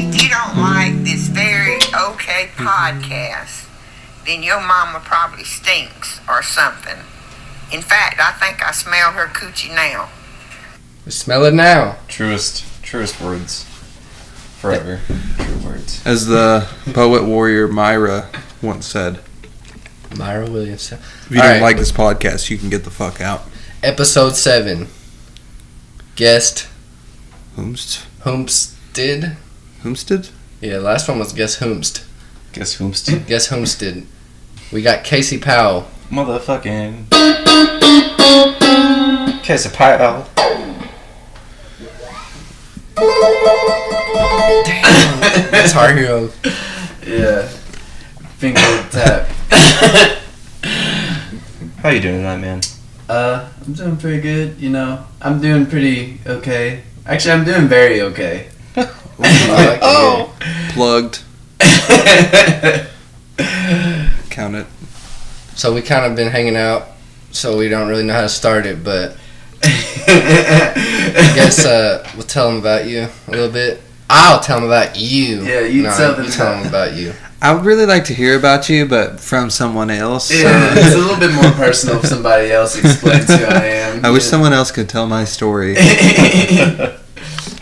If you don't like this very okay podcast, then your mama probably stinks or something. In fact, I think I smell her coochie now. We smell it now. Truest words. Forever. True words. As the poet warrior Myra once said, Myra Williams. if you don't like this podcast, you can get the fuck out. Episode 7. Guest Whomst'd? Whomst'd? Yeah, last one was Guess Whomst'd. Guess Whomst'd? Guess Whomst'd. We got Casey Powell. Motherfucking Casey Powell. Damn, that's our hero. Yeah. Finger tap. How you doing tonight, man? I'm doing pretty good, you know. I'm doing pretty okay. Actually, I'm doing very okay. Plugged. Count it. So we kind of been hanging out, so we don't really know how to start it, but I guess we'll tell them about you a little bit. I'll tell them about you. Yeah, you tell them about you. I would really like to hear about you, but from someone else. Yeah, it's a little bit more personal if somebody else explains who I am. I wish someone else could tell my story.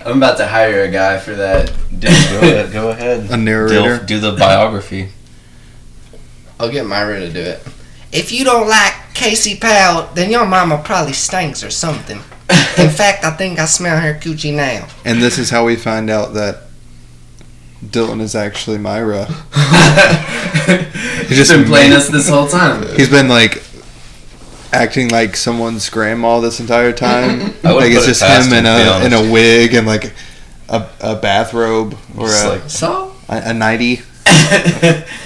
I'm about to hire a guy for that. Dude, go ahead. A narrator. Do the biography. I'll get Myra to do it. If you don't like Casey Powell, then your mama probably stinks or something. In fact, I think I smell her coochie now. And this is how we find out that Dylan is actually Myra. He's just been playing us this whole time. He's been like acting like someone's grandma this entire time. I Like it's put it just past him him, in a wig and like a bathrobe or a nightie.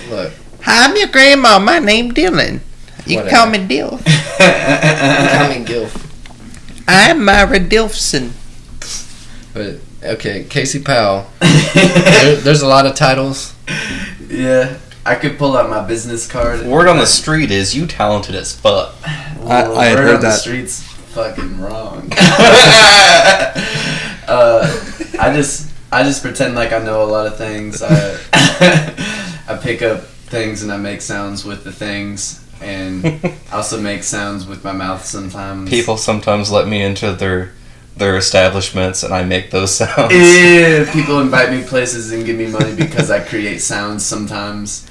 Look. Hi, I'm your grandma. My name Dylan. You can call me Dilf. Call me Gilf. I'm Myra Dilfson. But, okay, Casey Powell. There's a lot of titles. Yeah, I could pull out my business card. Word on the street is you talented as fuck. Well, I had word heard on that. The street's fucking wrong. I just pretend like I know a lot of things. I pick up things and I make sounds with the things, and I also make sounds with my mouth sometimes. People sometimes let me into their establishments and I make those sounds. Yeah, people invite me places and give me money because I create sounds sometimes,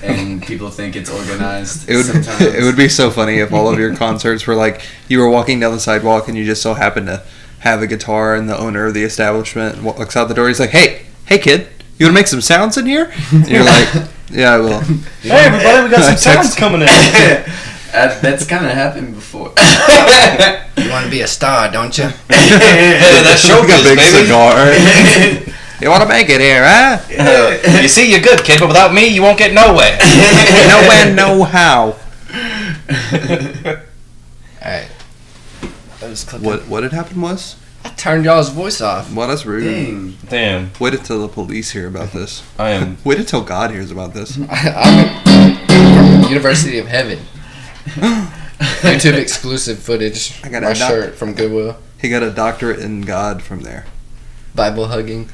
and people think it's organized. It would be so funny if all of your concerts were like you were walking down the sidewalk and you just so happened to have a guitar and the owner of the establishment walks out the door. He's like, hey kid, you want to make some sounds in here? And you're like, yeah, I will. Hey everybody, we got some sounds coming in. That's kind of happened before. You want to be a star, don't you? That showbiz, big baby. cigar. You want to make it here, huh? You see, you're good, kid, but without me, you won't get nowhere. Nowhere, no how. Alright. What had happened was? I turned y'all's voice off. Well, that's rude. Dang. Damn, Wait until the police hear about this. I am. Wait until God hears about this. I'm from University of Heaven. YouTube exclusive footage. I got my a shirt from Goodwill. He got a doctorate in God from there. Bible hugging.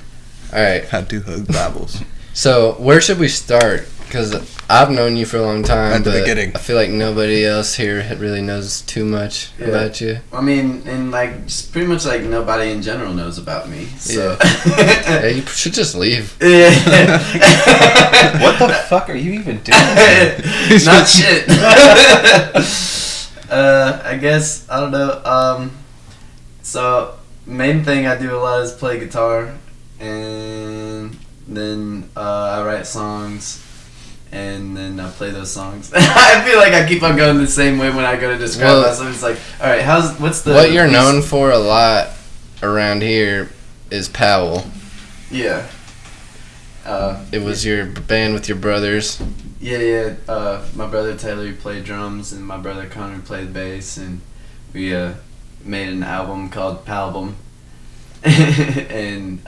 Alright. Had to hug Bibles. So, where should we start? Because I've known you for a long time, At the but beginning. I feel like nobody else here really knows too much about you. I mean, and like, just pretty much like nobody in general knows about me. So. Yeah, you should just leave. Yeah. What the fuck are you even doing? Not shit. I guess, I don't know. So, main thing I do a lot is play guitar, and then I write songs, and then I play those songs. I feel like I keep on going the same way when I go to describe myself. It's like, alright, what's the... What you're known for a lot around here is Powell. Yeah. It was your band with your brothers. Yeah. My brother Taylor, he played drums, and my brother Connor played bass, and we made an album called Powell. And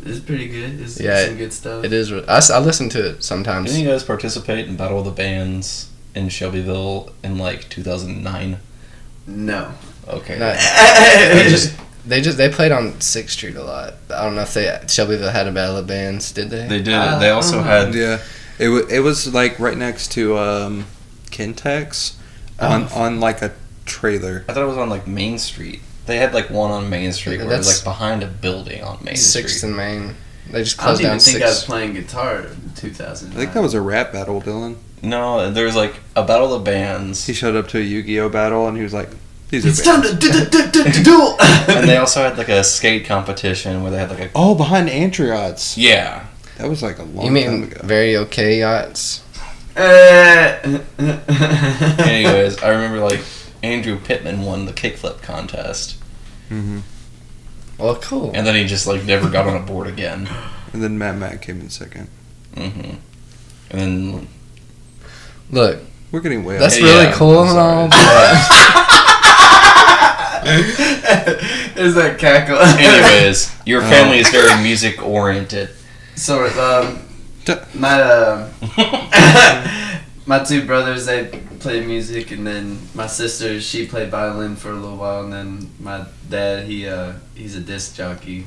it's pretty good. It's some good stuff. It is. I listen to it sometimes. Didn't you guys participate in Battle of the Bands in Shelbyville in like 2009? No. Okay. Not- They played on 6th Street a lot. I don't know if Shelbyville had a battle of bands, did they? They did. They also had. Yeah, it was like right next to Kintex on like a trailer. I thought it was on like Main Street. They had like one on Main Street where it was That's- like behind a building on Main 6th Street. and Main. They just I don't closed even down think I was 6th. playing guitar in 2000. I think that was a rap battle, Dylan. No, there was like a battle of bands, He showed up to a Yu-Gi-Oh battle and he was like, "These are It's bands." time to duel. and they also had like a skate competition where they had like a. Oh, behind Antriots. Yeah. That was like a long You time mean ago. Very Okay Yachts? Anyways, I remember like Andrew Pittman won the kickflip contest, Mm-hmm. Well, cool. and then he just like never got on a board again. And then Matt came in second. Mm-hmm. And then Look, We're getting way that's Yeah, really yeah, cool I'm and all, sorry. but There's that cackle. anyways, your family is very music oriented. So, my two brothers, they played music, and then my sister, she played violin for a little while, and then my dad, he's a disc jockey,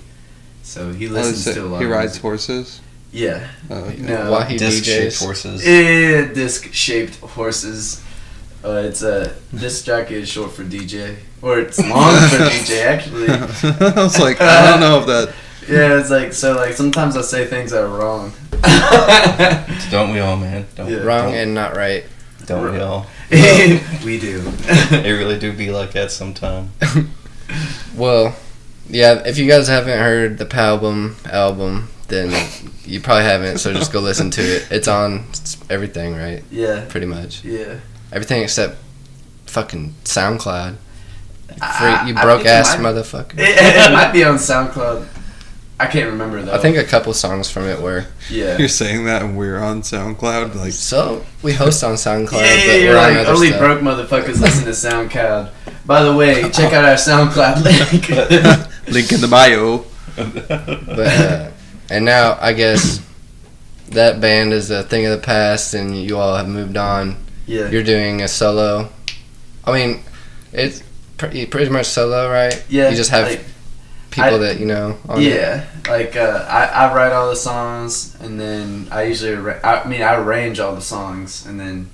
so he listens to a lot. He of rides music. horses. Yeah, Oh, okay. no, why he Disc shaped DJs? horses. disc-shaped horses. It's a disc jockey is short for DJ, or it's long for DJ actually. I was like, I don't know if that. Yeah, it's like so. Like sometimes I say things that are wrong. Don't we all, man? Don't, Yeah. Wrong and not right. don't we all? We do. It really do be like that sometime. Well, yeah, if you guys haven't heard the Powell album, then you probably haven't, so just go listen to it. It's on everything, right? Yeah, Pretty much. yeah. Everything except fucking SoundCloud. You I broke think ass it might- motherfucker. It might be on SoundCloud. I can't remember though. I think a couple songs from it were. Yeah. You're saying that and we're on SoundCloud? Like, So, we host on SoundCloud, Yeah, but you're we're on like other only stuff. broke motherfuckers listen to SoundCloud. By the way, check out our SoundCloud link. link in the bio. But, and now, I guess, that band is a thing of the past, and you all have moved on. Yeah. You're doing a solo. I mean, it's pretty much solo, right? Yeah. You just have like, people I- that you know on it. yeah, like I write all the songs, and then I usually I arrange all the songs, and then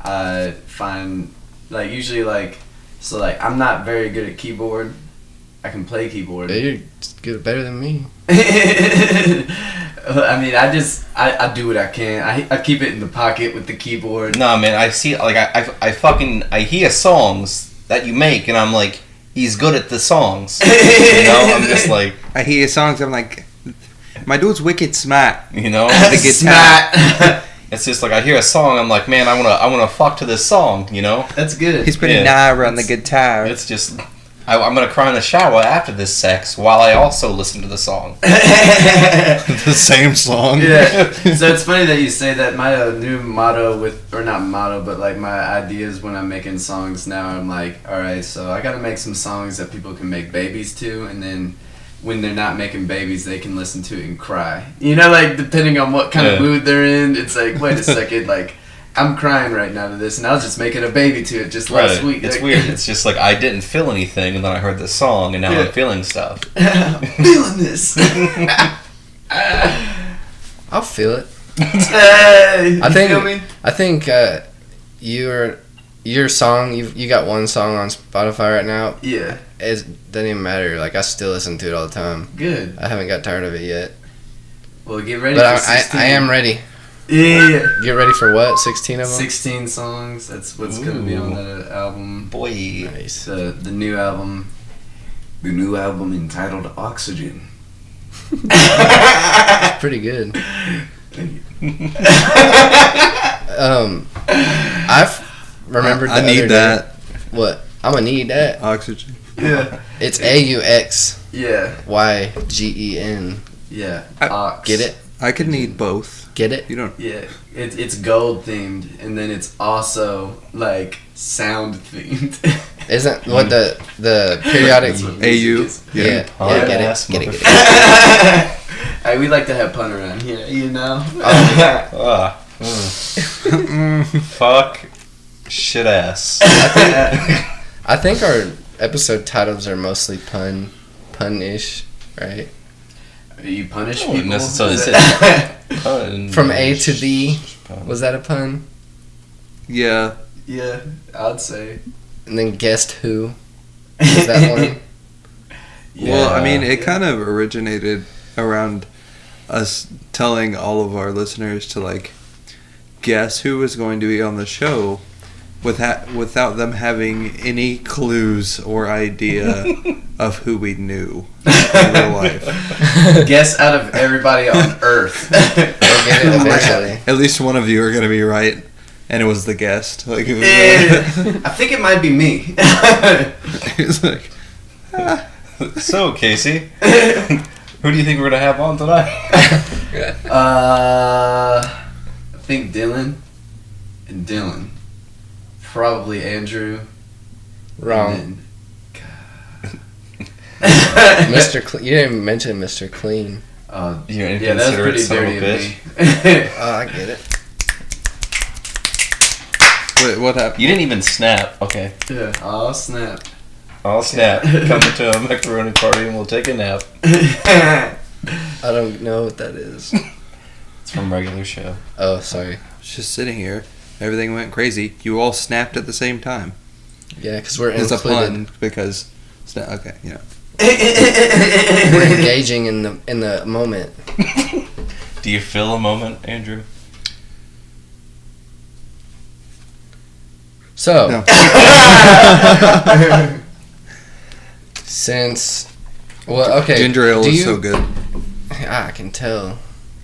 I find like usually like so like I'm not very good at keyboard. I can play keyboard. Yeah, you're good, better than me. I mean, I do what I can. I keep it in the pocket with the keyboard. Nah, man, I see, like, I hear songs that you make, and I'm like, he's good at the songs. You know, I'm just like, I hear songs, I'm like, my dude's wicked smart. you know, The guitar. Smart. it's just like I hear a song, I'm like, man, I wanna fuck to this song, you know. That's good. He's putting Yeah. Naira on the guitar. It's just, I'm gonna cry in the shower after this sex while I also listen to the song. the same song. Yeah. So it's funny that you say that. My new motto or not motto, but like my ideas when I'm making songs now, I'm like, all right, so I got to make some songs that people can make babies to, and then when they're not making babies, they can listen to it and cry. You know, like depending on what kind of Yeah. mood they're in, it's like, wait a second, like I'm crying right now to this, and I was just making a baby to it just last week. It's Like, weird. It's just like I didn't feel anything, and then I heard this song, and now Yeah. I'm feeling stuff. feeling this. I'll feel it. Hey, you I think- feel me? I think your song, you got one song on Spotify right now. Yeah, It doesn't even matter. Like, I still listen to it all the time. good. I haven't got tired of it yet. Well, get ready But for I 16. am ready. Yeah. Get ready for what? 16 of them? 16 songs. That's what's gonna be on Ooh. that album. Boy. Nice. The new album. The new album entitled Auxygen. Pretty good. I've remembered. I the need other that. day- What? I'm gonna need that. Oxygen. Yeah. It's AUXYGEN. Yeah. Yeah. I- Ox. Get it? I could need both. Get it? You don't. Yeah. It's gold themed, and then it's also like sound themed. Isn't what the periodic? That's what AU. music is. Yeah, yeah, Hard get ass it, get it, get it. motherfucker. Hey, we like to have fun around here, you know. Ah, fuck. Shit ass. I think our episode titles are mostly pun punish, right? You punish I wouldn't people? necessarily Is say that- Pun. From A to D. Was that a pun? Yeah. Yeah, I'd say. And then guessed who? Was that one? Well, I mean, it Yeah. kind of originated around us telling all of our listeners to like guess who was going to be on the show without them having any clues or idea of who we knew in real life. Guess out of everybody on Earth. We'll get it eventually. At least one of you are going to be right, and it was the guest. Like, it was, I think it might be me. it was like, So, Casey, who do you think we're going to have on tonight? I think Dylan and Dylan. Probably Andrew. Wrong. And Mr. You didn't even mention Mr. Clean. You're yeah, that's inconsiderate pretty son of a dirty of bitch. me. Oh, I get it. wait, what happened? You didn't even snap. Okay. Yeah. Oh, snap. I'll snap. Come to a macaroni party and we'll take a nap. I don't know what that is. It's from regular show. Oh, sorry. Just sitting here. Everything went crazy. You all snapped at the same time. Yeah, because we're It's a included. pun because okay, yeah. We're engaging in the moment. Do you feel a moment, Andrew? So, No. since okay, Ginger ale do is you- so good. I can tell.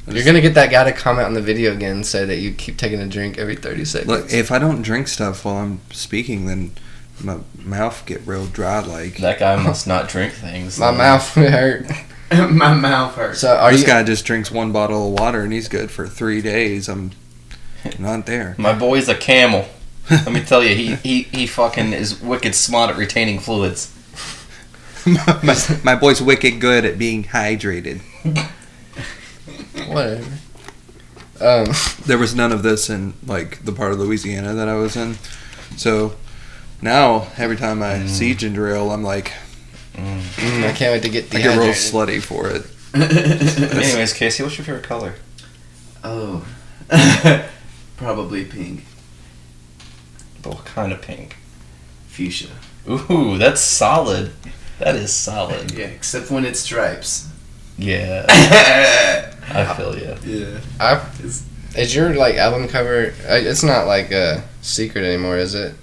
You're gonna get that guy to comment on the video again and say that you keep taking a drink every 30 seconds. Look, if I don't drink stuff while I'm speaking, then my mouth get real dry. Like That guy must not drink things. My mouth hurt. My mouth hurts. So are this you? guy just drinks one bottle of water and he's good for 3 days. I'm not there. My boy's a camel. Let me tell you, he fucking is wicked smart at retaining fluids. my boy's wicked good at being hydrated. Whatever. There was none of this in like the part of Louisiana that I was in, so now every time I see ginger ale, I'm like, I can't wait to get I get real dehydrated. slutty for it. Anyways, Casey, what's your favorite color? Oh. Probably pink. But what kind of pink? Fuchsia. Ooh, that's solid. That is solid. Yeah, except when it's stripes. Yeah, Yeah. I feel you. Is your like album cover? It's not like a secret anymore, is it?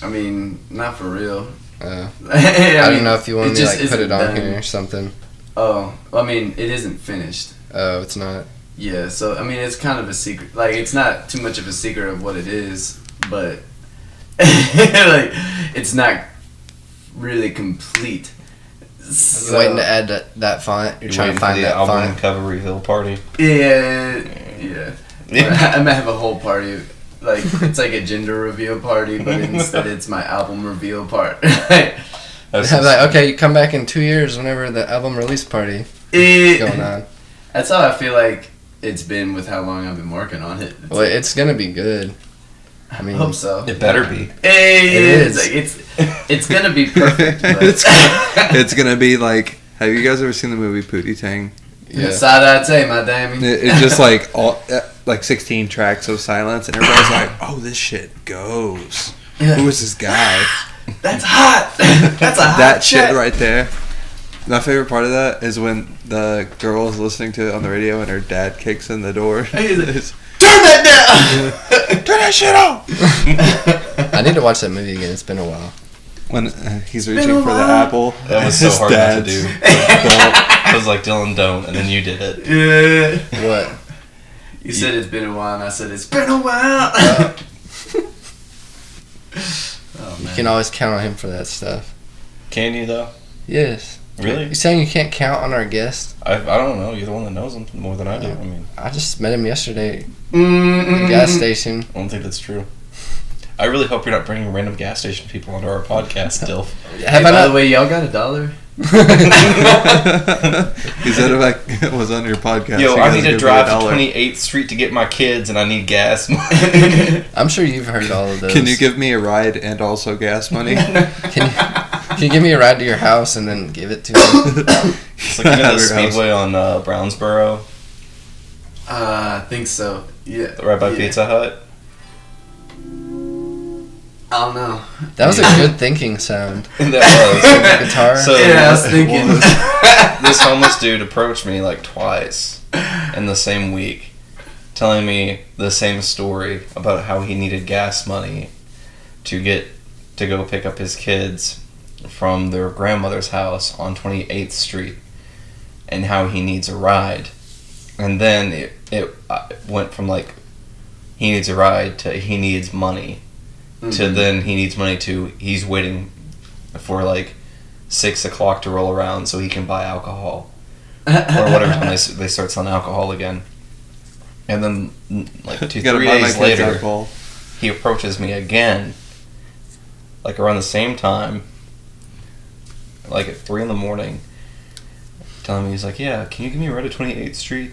I mean, not for real. I I don't know if you want me to just like put isn't it on done. here or something. Oh, I mean, it isn't finished. Oh, it's not. Yeah, so I mean, it's kind of a secret. Like, it's not too much of a secret of what it is, but like, it's not really complete. You're waiting to add that font. You're trying to find the that album font. cover reveal party. Yeah. I'm gonna have a whole party. Like, it's like a gender reveal party, but instead it's my album reveal part. That's Have like, okay, you come back in 2 years whenever the album release party going on. That's how I feel like it's been with how long I've been working on it. Well, it's gonna be good. I mean, I hope so. It better be. is. It's gonna be perfect. But it's gonna be like. Have you guys ever seen the movie Pootie Tang? yeah. Side I'd say, my damn. It's just like all like 16 tracks of silence, and everybody's like, "Oh, this shit goes." Who is this guy? That's hot. That's a hot That shit track. right there. My favorite part of that is when the girl is listening to it on the radio and her dad kicks in the door. He's like, It's, Turn that down. turn that shit off! I need to watch that movie again. It's been a while. When he's reaching for the apple. That was so his hard not to dad's- do. I was like, Dylan, don't, and then you did it. Yeah. What? You said it's been a while, and I said it's been a while. Oh, You man. can always count on him for that stuff. Can you though? Yes. Really? You saying you can't count on our guest? I don't know. You're the one that knows him more than I do. I mean, I just met him yesterday at Mm-mm. the gas station. I don't think that's true. I really hope you're not bringing random gas station people onto our podcast still. Hey, Have by I the not? way, y'all got $1? He said if I was on your podcast, Yo, you I guys need to give me drive to $1. 28th Street to get my kids, and I need gas. I'm sure you've heard all of those. Can you give me a ride and also gas money? Can you? Can you give me a ride to your house and then give it to me? It's like you know the Speedway on Brownsboro, I think so. Yeah. right by Pizza Hut. I don't know. That was a good thinking sound. That was. Guitar. So Yeah, I was thinking. this homeless dude approached me like twice in the same week, telling me the same story about how he needed gas money to go pick up his kids from their grandmother's house on 28th Street, and how he needs a ride. And then it went from like he needs a ride to he needs money, to then he needs money to he's waiting for like 6 o'clock to roll around so he can buy alcohol, or whatever time they start selling alcohol again. And then like 3 days later, he approaches me again, like around the same time, like at 3 a.m, telling me, he's like, yeah, can you give me a ride to 28th Street?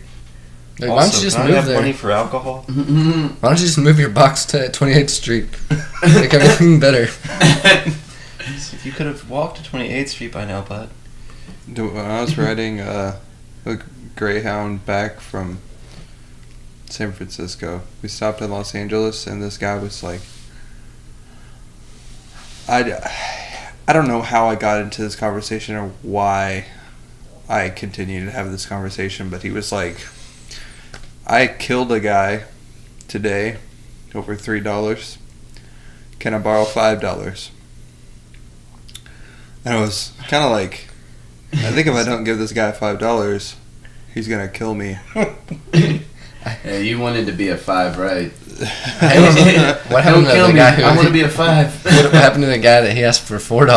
Like, why don't you just can I move have there? money for alcohol? Why don't you just move your box to 28th Street? Make everything better. He's like, you could have walked to 28th Street by now, bud. When I was riding a Greyhound back from San Francisco, we stopped in Los Angeles, and this guy was like, I don't know how I got into this conversation or why I continued to have this conversation, but he was like, I killed a guy today over $3. Can I borrow $5? And I was kind of like, I think if I don't give this guy $5, he's going to kill me. Yeah, you wanted to be a 5, right? What happened to the guy who I want to be a 5. What happened to the guy that he asked for $4?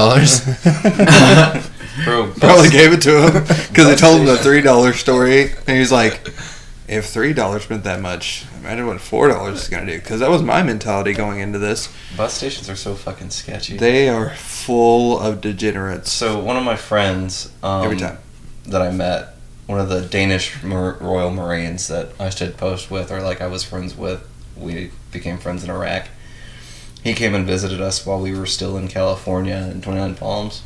Bro, Probably gave it to him because I told him the $3 story, and he's like, if $3 meant that much, imagine what $4 is going to do. Because that was my mentality going into this. bus stations are so fucking sketchy. They are full of degenerates. So one of my friends, Every time. that I met, one of the Danish Royal Marines that I stood post with, or like I was friends with, we became friends in Iraq. He came and visited us while we were still in California in 29 Palms.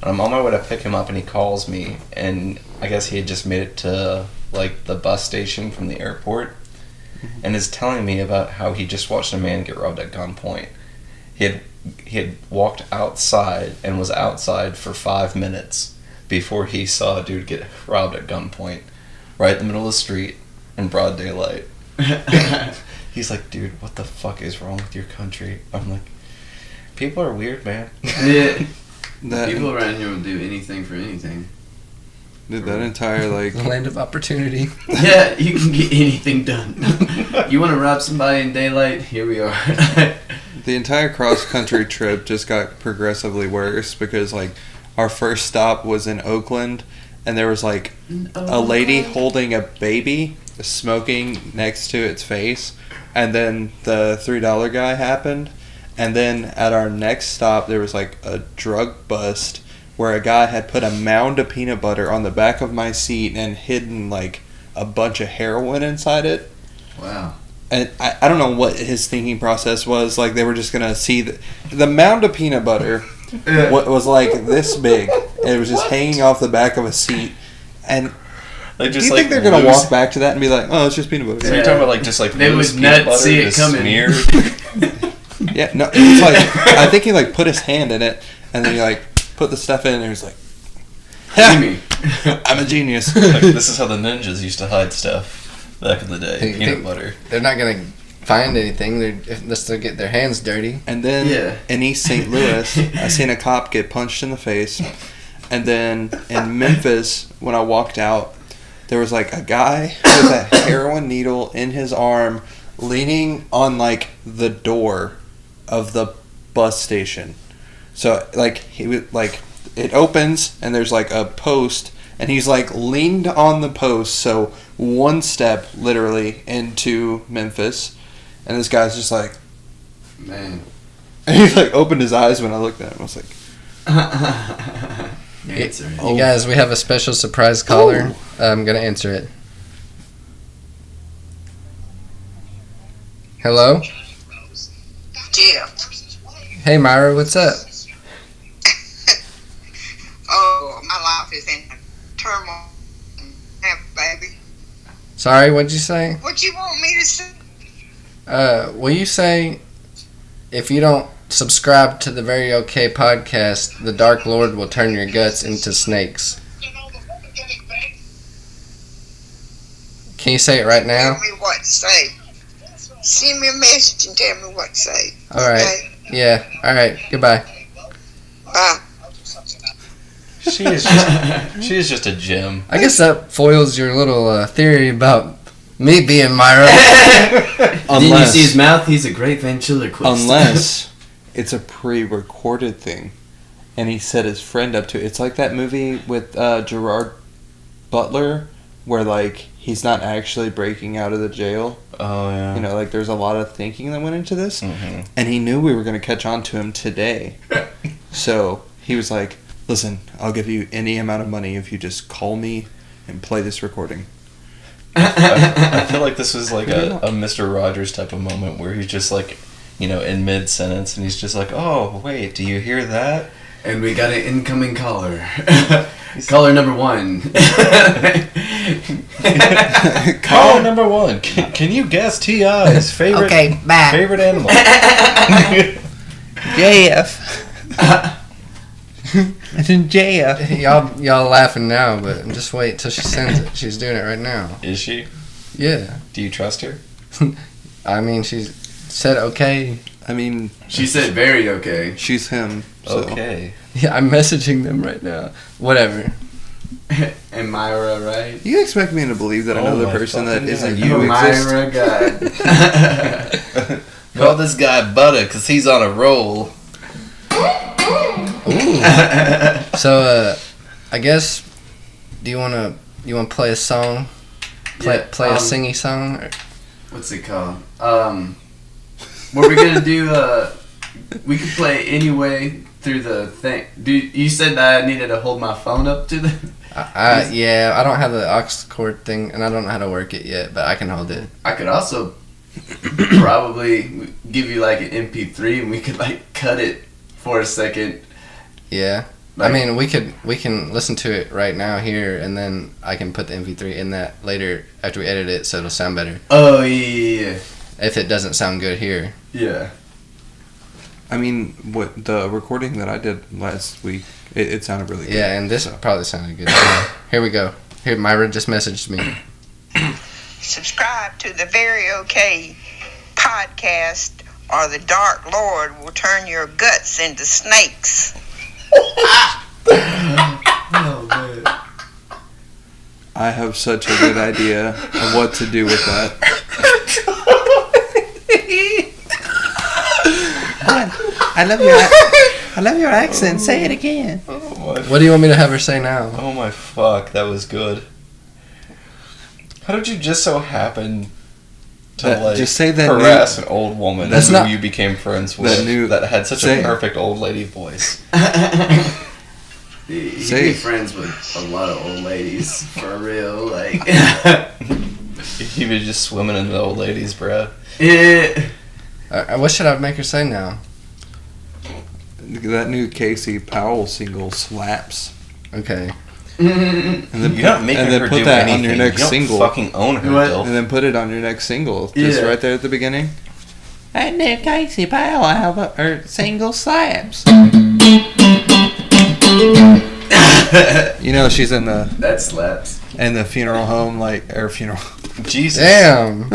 And I'm on my way to pick him up, and he calls me, and I guess he had just made it to like the bus station from the airport, and is telling me about how he just watched a man get robbed at gunpoint. He had walked outside and was outside for 5 minutes before he saw a dude get robbed at gunpoint, right in the middle of the street in broad daylight. He's like, dude, what the fuck is wrong with your country? I'm like, people are weird, man. Yeah. That, People around here will do anything for anything. dude, that entire, like, The land of opportunity. Yeah, you can get anything done. You want to rob somebody in daylight? Here we are. the entire cross-country trip just got progressively worse because, like, our first stop was in Oakland, and there was, like, a lady holding a baby smoking next to its face, and then the $3 guy happened, and then at our next stop there was like a drug bust where a guy had put a mound of peanut butter on the back of my seat and hidden like a bunch of heroin inside it. Wow. And I don't know what his thinking process was. Like, they were just gonna see the mound of peanut butter was like this big, and it was just hanging off the back of a seat. And Like, do you think they're gonna walk back to that and be like, "Oh, it's just peanut butter"? So you're talking about like just like They loose would peanut not butter see it just coming. smeared? Yeah, no, it's like I think he like put his hand in it, and then he like put the stuff in, and he was like, Jimmy. "I'm a genius." Like, this is how the ninjas used to hide stuff back in the day. Hey, Peanut butter. They're not gonna find anything unless they get their hands dirty. And then Yeah. in East St. Louis, I seen a cop get punched in the face. And then in Memphis, when I walked out, there was like a guy with a heroin needle in his arm, leaning on like the door of the bus station. So like he would like it opens and there's like a post, and he's like leaned on the post, so one step literally into Memphis, and this guy's just like, Man. and he like opened his eyes when I looked at him. I was like, Answer it. You guys, we have a special surprise caller. I'm gonna answer it. Hello? Yeah. Hey Myra, what's up? Sorry, what'd you say? What you want me to say? Will you say, if you don't subscribe to the Very Okay podcast, the Dark Lord will turn your guts into snakes? Can you say it right now? Tell me what to say. Send me a message and tell me what to say. Alright. Okay? Yeah. Alright. Goodbye. Bye. She is just a gem. I guess that foils your little theory about me being Myra. Didn't you see his mouth? He's a great ventriloquist. Unless it's a pre-recorded thing, and he set his friend up to it. It's like that movie with Gerard Butler, where like he's not actually breaking out of the jail. Oh yeah. You know, like there's a lot of thinking that went into this, Mm-hmm. and he knew we were going to catch on to him today. So he was like, "Listen, I'll give you any amount of money if you just call me and play this recording." I feel like this was like a Mr. Rogers type of moment where he's just like, you know, in mid-sentence, and he's just like, oh, wait, do you hear that? And we got an incoming caller. Caller number 1. Caller number 1. Can you guess T.I.'s favorite, bye. favorite animal? JF. It's in JF. Y'all laughing now, but just wait till she sends it. She's doing it right now. Is she? Yeah. Do you trust her? I mean, she's said okay. I mean, She said very okay. she's him. So. Okay. Yeah, I'm messaging them right now. Whatever. And Myra, right? You expect me to believe that Oh another my person that fucking isn't God. you exists? Myra, God. Call this guy Butter because he's on a roll. So, I guess, do you wanna play a song? Play a singy song? Or? What's it called? What we're gonna do, we could play anyway through the thing. You said that I needed to hold my phone up to the... Yeah, I don't have the aux cord thing, and I don't know how to work it yet, but I can hold it. I could also probably give you like an MP3 and we could like cut it for a second. Yeah. Like, I mean, we can listen to it right now here, and then I can put the MP3 in that later after we edit it, so it'll sound better. oh yeah. If it doesn't sound good here. Yeah. I mean, what the recording that I did last week, it sounded really good. Yeah, and this probably sounded good too. Here we go. Here, Myra just messaged me. Subscribe to the Very Okay podcast, or the Dark Lord will turn your guts into snakes. Oh man. I have such a good idea of what to do with that. I love your accent. Say it again. Oh my, What do you want me to have her say now? oh my fuck, that was good. How did you just so happen to That- just say that harass an old woman That's who not- you became friends with that had such say a it. perfect old lady voice? You Say be it. friends with a lot of old ladies, for real, like. You were just swimming in the old lady's breath. Yeah. What should I make her say now? That new Casey Powell single slaps. Okay. And then You're not making and then her put do that anything. on your You next don't single. fucking own her, What? Dilf. And then put it on your next single, just Yeah. right there at the beginning. That new Casey Powell album or single slaps. You know she's in the That slaps. funeral home, like or funeral Jesus. Damn.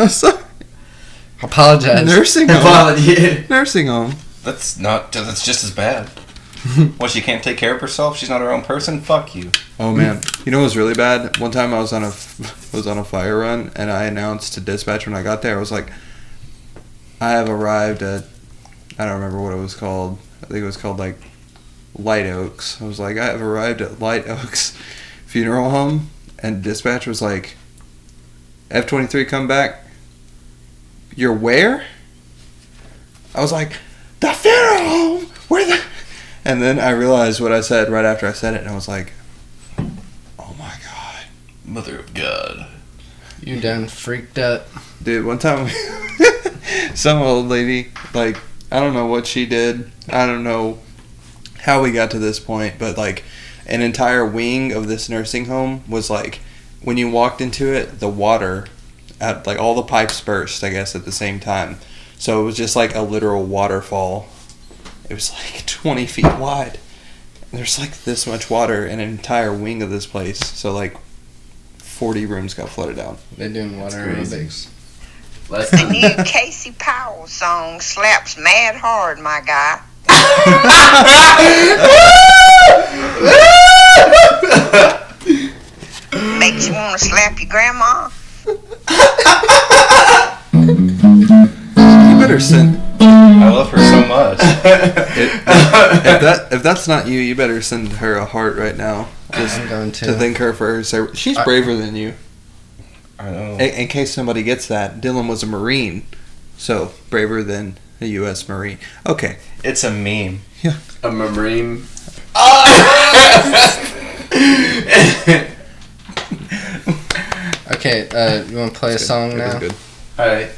Apologize. nursing home. Apology. Nursing home. That's just as bad. What, she can't take care of herself? She's not her own person? Fuck you. Oh man, you know what was really bad? One time I was on a fire run, and I announced to dispatch when I got there. I was like, I have arrived at, I don't remember what it was called. I think it was called like Light Oaks. I was like, I have arrived at Light Oaks Funeral Home, and dispatch was like, F-23 come back. You're where? I was like, the funeral home. Where the? And then I realized what I said right after I said it, and I was like, oh my god. Mother of God. You done freaked up. Dude, one time, some old lady, like, I don't know what she did. I don't know how we got to this point, but, like, an entire wing of this nursing home was, like, when you walked into it, the water at like all the pipes burst, I guess, at the same time. So it was just like a literal waterfall. It was like 20 feet wide. There's like this much water in an entire wing of this place. So like 40 rooms got flooded out. They're doing water crazy. aerobics. Last The time. new Casey Powell song slaps mad hard, my guy. Makes you want to slap your grandma. You better send. I love her so much. If that's not you, you better send her a heart right now. Just I'm going to thank her for her service. She's braver than you. I know. In case somebody gets that, Dylan was a Marine, so braver than a U.S. Marine. Okay. It's a meme. A Marine. Okay, you want to play a song It was now? good. Alright.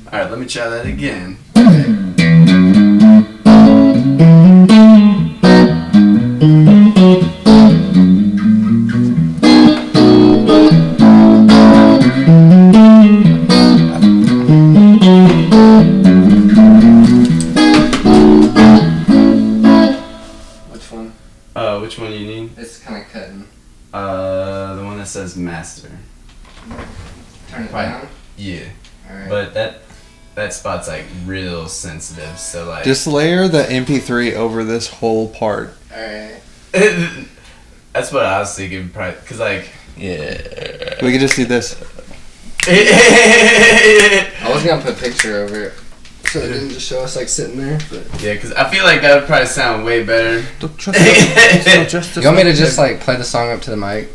Alright, let me try that again. Which one? Which one you need? It's kind of cutting. The one that says master. Turn it Right. down. Yeah. Alright. But that spot's like real sensitive, so like Just layer the MP3 over this whole part. Alright. that's what I was thinking, probably, cause like Yeah. We could just do this. I was going to put a picture over it. So it didn't just show us like sitting there. But yeah, cause I feel like that would probably sound way better. Don't trust us. you want me to just like play the song up to the mic?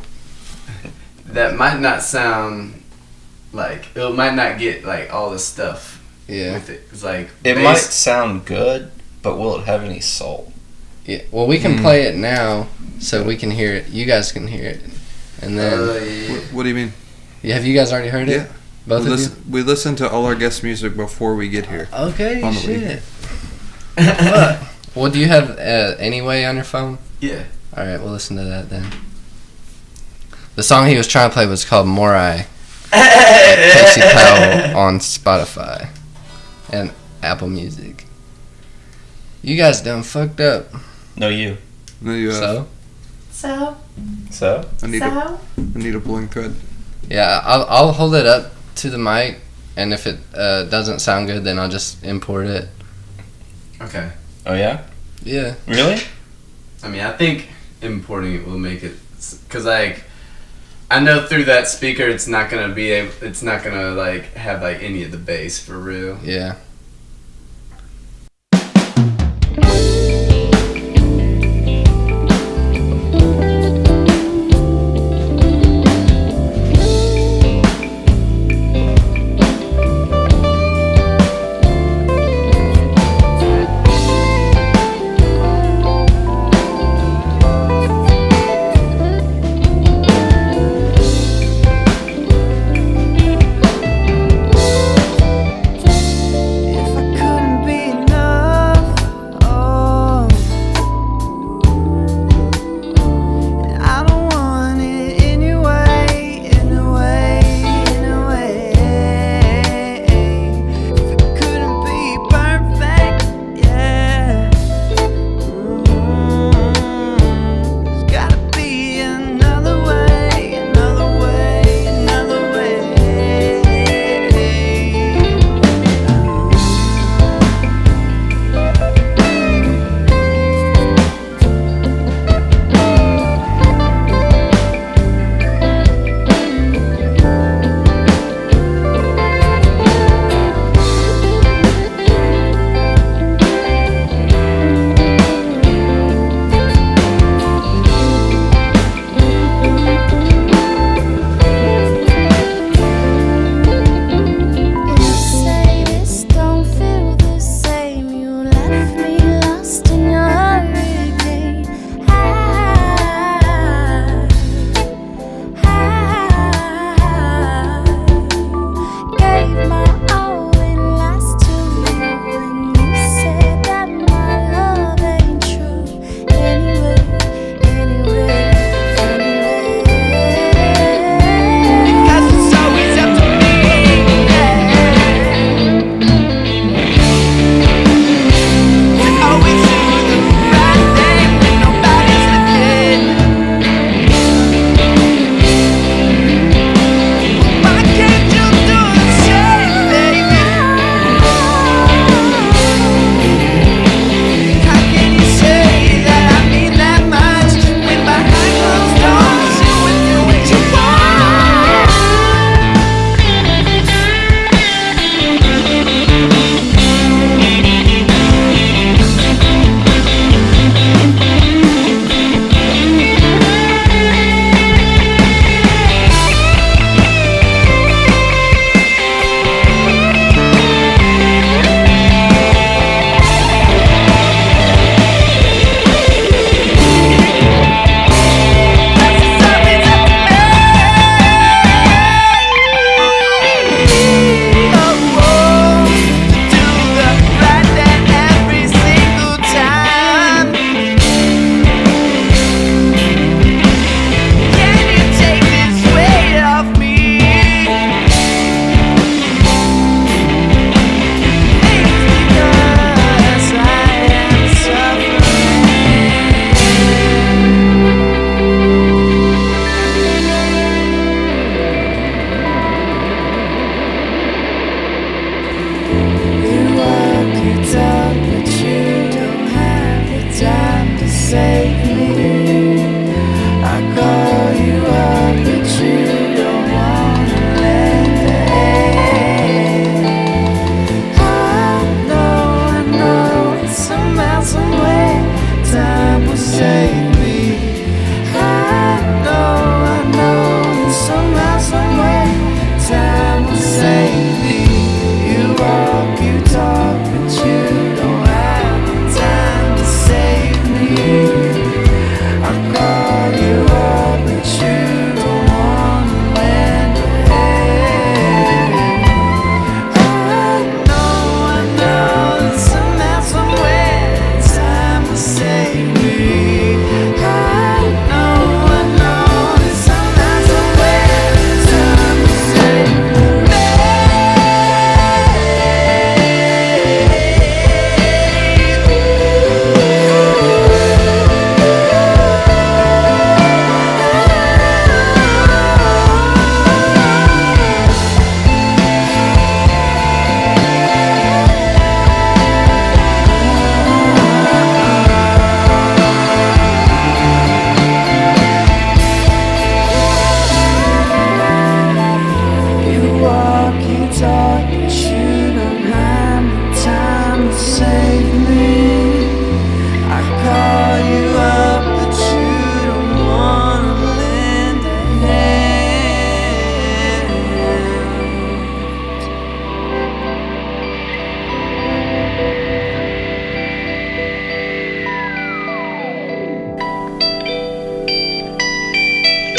That might not sound like it might not get like all the stuff Yeah. with it. It's like It bass- might sound good, but will it have any soul? Yeah. Well, we can play it now so we can hear it. You guys can hear it. And then, yeah. What do you mean? have you guys already heard it? Yeah. Both of We listen to all our guest music before we get here. you? Okay, On the shit. Fuck. Well, do you have Anyway on your phone? Yeah. Alright, we'll listen to that then. The song he was trying to play was called Morai. Casey Powell on Spotify and Apple Music. You guys done fucked up. No, you. No, you have. So? So? I need a pulling thread. Yeah, I'll hold it up to the mic, and if it doesn't sound good, then I'll just import it. Okay. Oh yeah? Yeah. Really? I mean, I think importing it will make it, cause like, I know through that speaker it's not gonna like have like any of the bass for real. Yeah.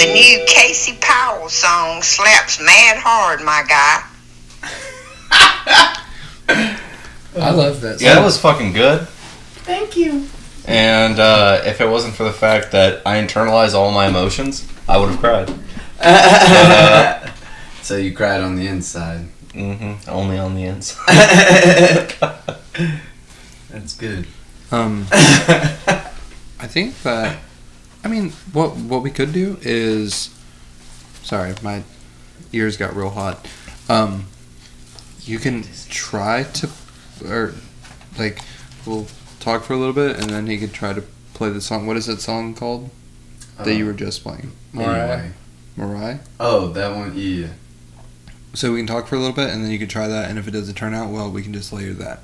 The new Casey Powell song slaps mad hard, my guy. I love that song. Yeah, that was fucking good. Thank you. And if it wasn't for the fact that I internalize all my emotions, I would have cried. So you cried on the inside. Only on the inside. That's good. I think that, I mean, what we could do is, sorry, my ears got real hot. You can try to, or like, we'll talk for a little bit, and then he could try to play the song. What is that song called that you were just playing? Anyway. Mariah? Oh, that one, yeah. So we can talk for a little bit, and then you can try that, and if it doesn't turn out well, we can just layer that.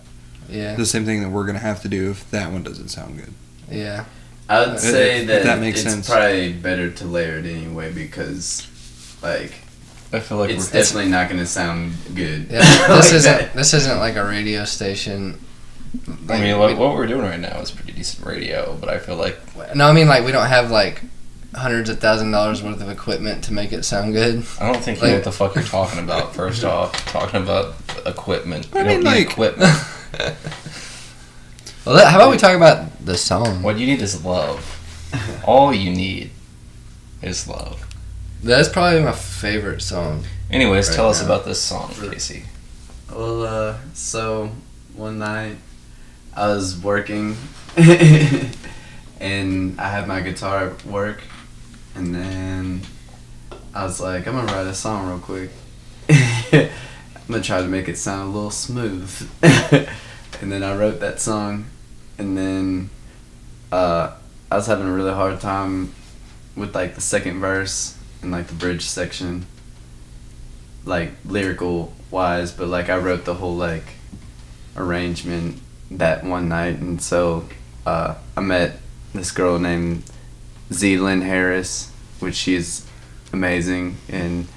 Yeah. The same thing that we're going to have to do if that one doesn't sound good. Yeah. I would say If that makes it's sense. probably better to layer it anyway because, like, I feel like it's definitely not going to sound good. Yeah. Like This isn't like a radio station. I mean, what we're doing right now is pretty decent radio, but I feel like No, I mean like we don't have like hundreds of $1,000s worth of equipment to make it sound good. I don't think you know what the fuck you're talking about. First off, talking about equipment. You I don't mean, need like- equipment. Well, how about we talk about the song? What you need is love. All you need is love. That's probably my favorite song. Anyways, Right tell us now. about this song, Casey. Well, so one night I was working and I had my guitar at work, and then I was like, I'm gonna write a song real quick. I'm gonna try to make it sound a little smooth. And then I wrote that song, and then I was having a really hard time with like the second verse and like the bridge section, like lyrical wise, but like I wrote the whole like arrangement that one night, and so I met this girl named Zealand Harris, which she's amazing, and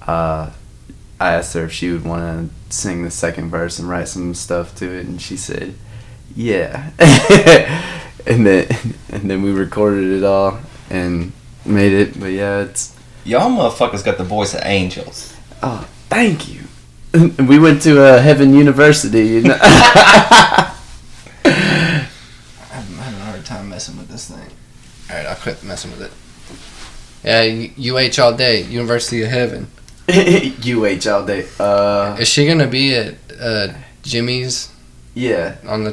I asked her if she would want to sing the second verse and write some stuff to it, and she said yeah. and then we recorded it all and made it. But yeah, it's Y'all motherfuckers got the voice of angels. oh, thank you. We went to Heaven University, you know. I'm having a hard time messing with this thing. Alright, I'll quit messing with it. Yeah, UH all day, University of Heaven. UH all day. Is she gonna be at Jimmy's Yeah, on the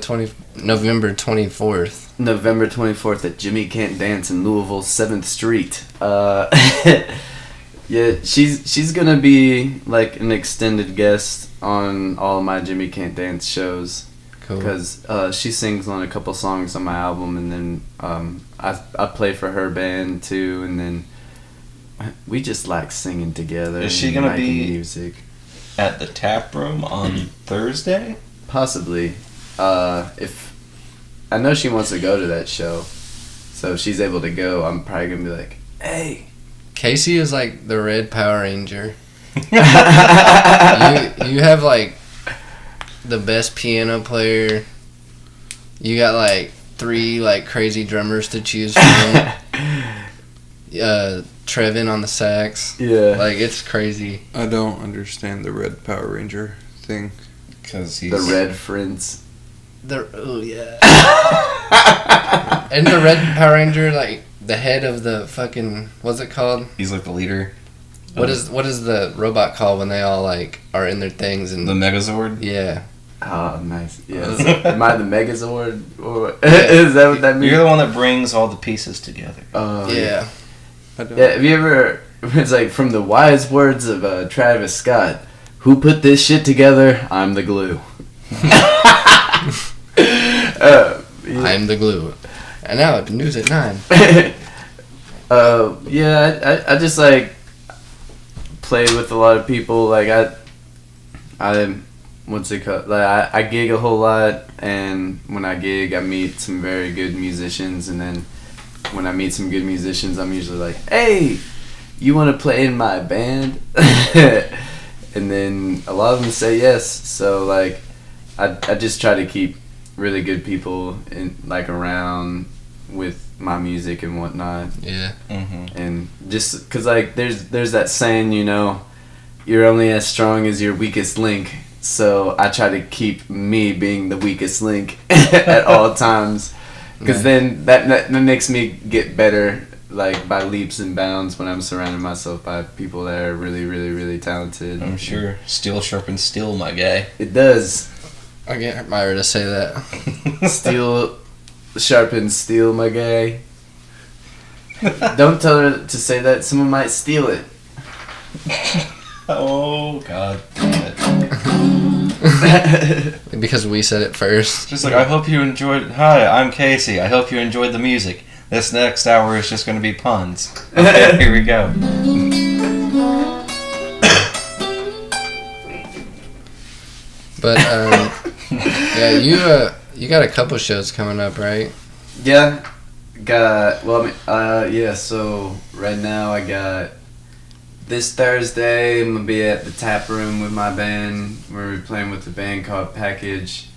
November 24th? November 24th at Jimmy Can't Dance in Louisville, 7th Street. Yeah, she's gonna be like an extended guest on all of my Jimmy Can't Dance shows. Cool. Because she sings on a couple songs on my album, and then I play for her band too, and then we just like singing together. Is she and gonna making be- music? At the tap room on Thursday? Possibly. If I know she wants to go to that show, so if she's able to go, I'm probably gonna be like, hey. Casey is like the Red Power Ranger. You have like the best piano player. You got like 3 like crazy drummers to choose from. Trevin on the sax. Yeah. Like it's crazy. I don't understand the Red Power Ranger thing. Because he's... The Red Friends. Oh yeah. And the Red Power Ranger like the head of the fucking what's it called? He's like the leader. What is the robot called when they all like are in their things and The Megazord? yeah. Oh, nice. Yeah. Am I the Megazord? Or is that what that means? You're the one that brings all the pieces together. Yeah. I don't. Yeah, have you ever, it's like from the wise words of Travis Scott, who put this shit together? I'm the glue. I'm the glue. And now the news at 9. Yeah, I just like play with a lot of people. Like I what's it called? Like I gig a whole lot, and when I gig, I meet some very good musicians, and then when I meet some good musicians, I'm usually like, hey, you want to play in my band? And then a lot of them say yes. So like I just try to keep really good people in like around with my music and whatnot. Yeah. Mm-hmm. And just because like there's that saying, you know, you're only as strong as your weakest link. So I try to keep me being the weakest link at all times, because then that makes me get better, like by leaps and bounds, when I'm surrounding myself by people that are really, really, really talented. I'm sure steel sharpens steel, my guy. It does. I get Myra to say that. Steel sharpens steel, my guy. Don't tell her to say that. Someone might steal it. Oh God. Because we said it first. Just like, I hope you enjoyed. Hi, I'm Casey. I hope you enjoyed the music. This next hour is just going to be puns. Okay, here we go. But yeah, you got a couple shows coming up, right? Yeah. Yeah, so right now I got this Thursday, I'm going to be at the Tap Room with my band. We're playing with a band called Package.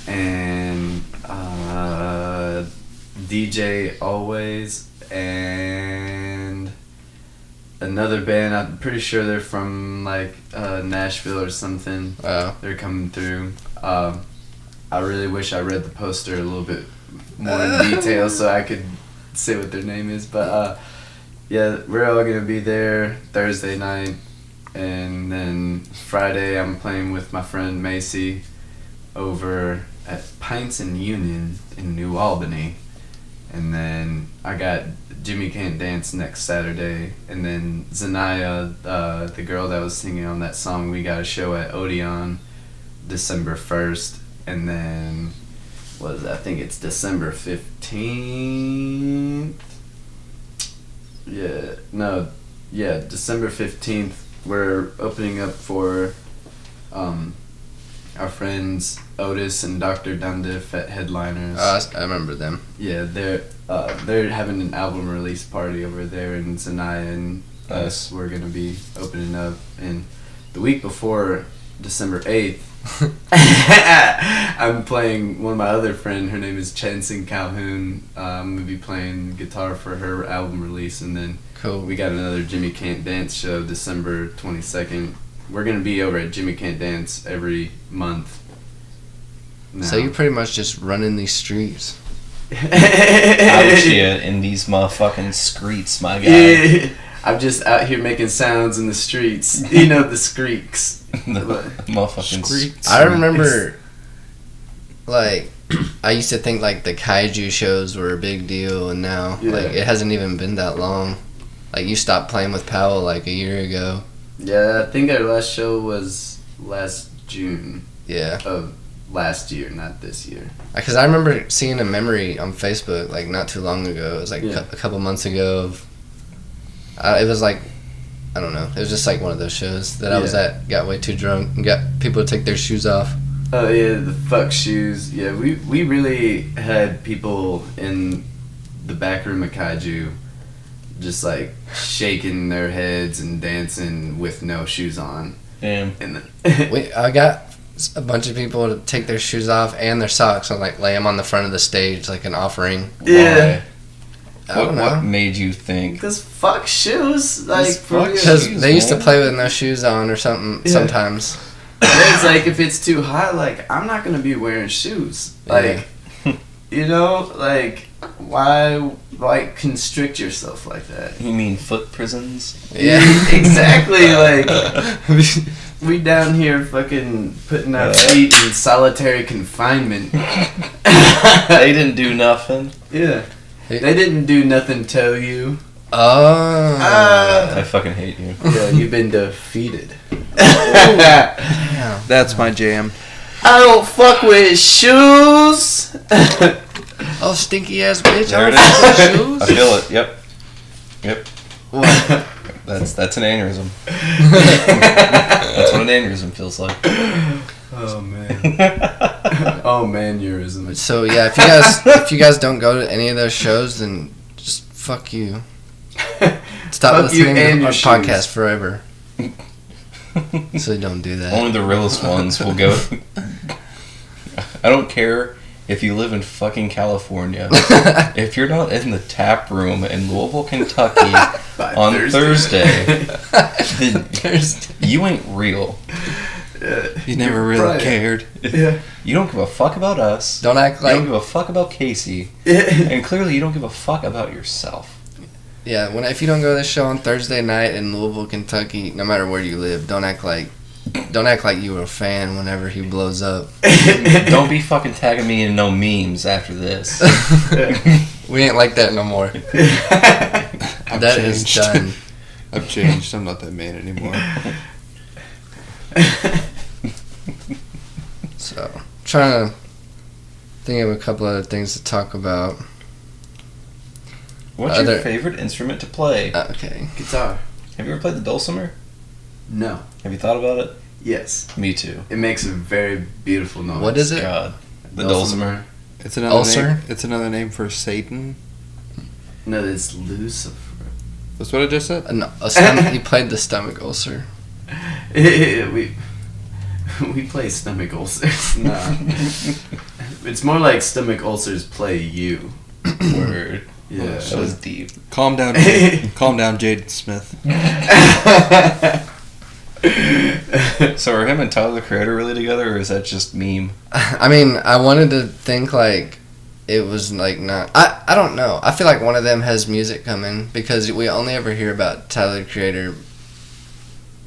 And DJ Always. And another band, I'm pretty sure they're from like Nashville or something. Wow. They're coming through. I really wish I read the poster a little bit more in detail so I could say what their name is. But yeah, we're all going to be there Thursday night. And then Friday I'm playing with my friend Macy over at Pints and Union in New Albany. And then I got Jimmy Can't Dance next Saturday. And then Zanaya, the girl that was singing on that song, we got a show at Odeon December 1st. And then, what is that? I think it's December 15th. December 15th. We're opening up for our friends Otis and Dr. Dundiff at Headliners. I remember them. Yeah, they're having an album release party over there, and Zanaya and us, we're gonna be opening up. And the week before, December 8th, I'm playing one of my other friend. Her name is Chancing Calhoun. I'm gonna be playing guitar for her album release, and then Cool. we got another Jimmy Can't Dance show December 22nd. We're gonna be over at Jimmy Can't Dance every month. Now. So you're pretty much just running these streets. Out here in these motherfucking streets, my guy. Yeah, I'm just out here making sounds in the streets. You know, the squeaks. The motherfucking streets. I remember, like, I used to think like the kaiju shows were a big deal, and now like it hasn't even been that long. Like you stopped playing with Powell like a year ago. Yeah, I think our last show was last June Yeah. of last year, not this year. Because I remember seeing a memory on Facebook like not too long ago. It was like Yeah. a couple months ago. Of, it was like, I don't know. It was just like one of those shows that I was at. Got way too drunk and got people to take their shoes off. Oh yeah, the fuck shoes. Yeah, we really had people in the back room of Kaiju just like shaking their heads and dancing with no shoes on. Damn. And I got a bunch of people to take their shoes off and their socks and like lay them on the front of the stage like an offering. yeah, I don't know. What made you think? because fuck shoes. Like for fuck real. Because shoes, they used to man. play with no shoes on or something sometimes. It's like if it's too hot, like I'm not gonna be wearing shoes. Like you know, like why like constrict yourself like that? You mean foot prisons? Yeah. Exactly. Like we down here fucking putting our feet in solitary confinement. They didn't do nothing. Yeah. They didn't do nothing to you. Oh. I fucking hate you. Yeah, you've been defeated. Damn. That's my jam. I don't fuck with shoes. Oh, stinky ass bitch. There it I don't fuck is. with shoes. I feel it. Yep. What? That's an aneurysm. That's what an aneurysm feels like. Oh man. Oh man, yourism. So yeah, if you guys don't go to any of those shows, then just fuck you. Stop Fuck you listening and to your our shoes. podcast forever. So don't do that. Only the realest ones will go. I don't care if you live in fucking California, if you're not in the tap room in Louisville, Kentucky on Thursday, then you ain't real. You never really cared. Yeah. You don't give a fuck about us. Don't act You don't like give a fuck about Casey. And clearly you don't give a fuck about yourself. if you don't go to this show on Thursday night in Louisville, Kentucky, no matter where you live, don't act like you were a fan whenever he blows up. Don't be fucking tagging me in no memes after this. We ain't like that no more. I've That is changed. done. I've changed. I'm not that man anymore. So, trying to think of a couple other things to talk about. What's your favorite instrument to play? Okay. Guitar. Have you ever played the dulcimer? No. Have you thought about it? Yes. Me too. It makes a very beautiful noise. What is it? God. The dulcimer. It's another Ulcer? name. It's another name for Satan. No, it's Lucifer. That's what I just said. No, he played the stomach ulcer. we play stomach ulcers. Nah. It's more like stomach ulcers play you. Word. Yeah. That was deep. Calm down. Calm down, Jaden Smith. So are him and Tyler the Creator really together, or is that just meme? I mean, I wanted to think like it was like not. I don't know. I feel like one of them has music coming because we only ever hear about Tyler the Creator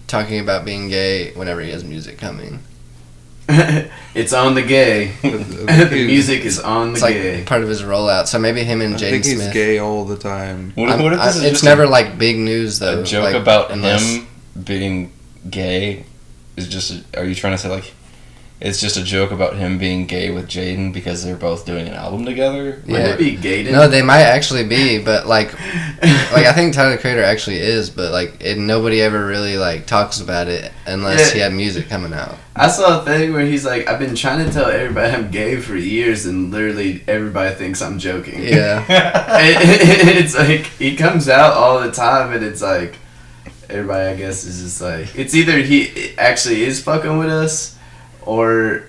talking about being gay whenever he has music coming. It's on the gay. The music is on the It's like gay. part of his rollout. So maybe him and I Jaden think he's Smith. gay all the time. What if this is It's just never like big news though. a joke like, about unless- him being gay? Is just are you trying to say like it's just a joke about him being gay with Jaden because they're both doing an album together? Would it be Gaiden? No, they might actually be, but like I think Tyler the Creator actually is, but like nobody ever really like talks about it unless he had music coming out. I saw a thing where he's like, I've been trying to tell everybody I'm gay for years, and literally everybody thinks I'm joking. Yeah. It's like he comes out all the time, and it's like everybody, I guess, is just like it's either he actually is fucking with us, or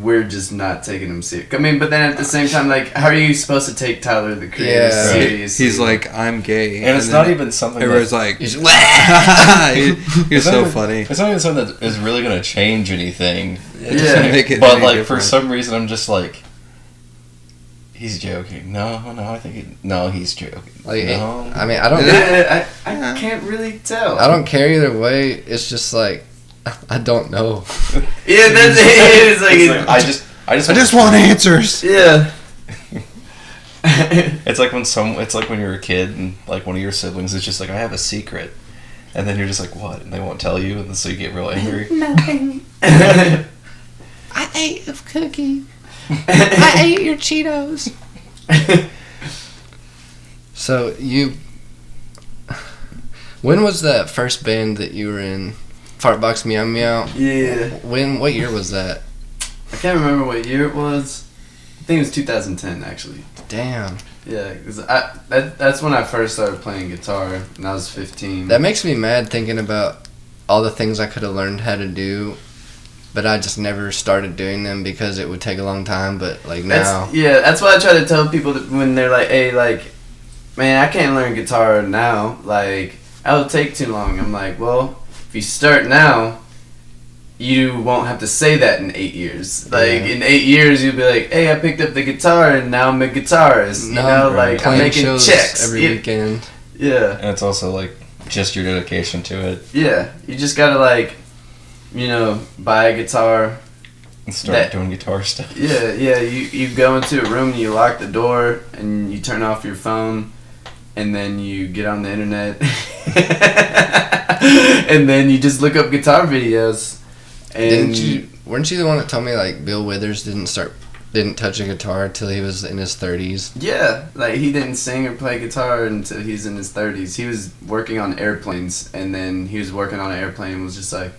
we're just not taking him serious. I mean, but then at the same time, like, how are you supposed to take Tyler the Creator Yeah. seriously? He's like, I'm gay, And it's then not even something everybody's that, like, He's you're It's not so even- funny. It's not even something that is really going to change anything. Yeah. Make it But any like for different. some reason I'm just like he's joking. No, I think he's joking. like, No. I mean, I don't. I can't really tell. I don't care either way. It's just like I don't know. Yeah, that's it. It's like, It's like, I just want answers. yeah. It's like when you're a kid and like one of your siblings is just like I have a secret, and then you're just like what, and they won't tell you, and so you get real angry. Nothing. I ate a cookie. I ate your Cheetos. So when was that first band that you were in? Fartbox Meow Meow. Yeah. What year was that? I can't remember what year it was. I think it was 2010, actually. Damn. Yeah, because that's when I first started playing guitar, and I was 15. That makes me mad thinking about all the things I could have learned how to do, but I just never started doing them because it would take a long time. But like now, That's what I try to tell people that when they're like, hey, like, man, I can't learn guitar now. Like, that'll take too long. I'm like, well, if you start now, you won't have to say that in 8 years. Like, in 8 years, you'll be like, hey, I picked up the guitar, and now I'm a guitarist. You know, like, I'm playing making shows checks. every weekend. Yeah. And it's also like just your dedication to it. Yeah. You just gotta, like, you know, buy a guitar. And start doing guitar stuff. Yeah. You go into a room, and you lock the door, and you turn off your phone, and then you get on the internet. And then you just look up guitar videos. And Weren't you the one that told me like Bill Withers didn't touch a guitar until he was in his 30s? yeah, like he didn't sing or play guitar until he's in his 30s. He was working on airplanes, and then he was working on an airplane and was just like,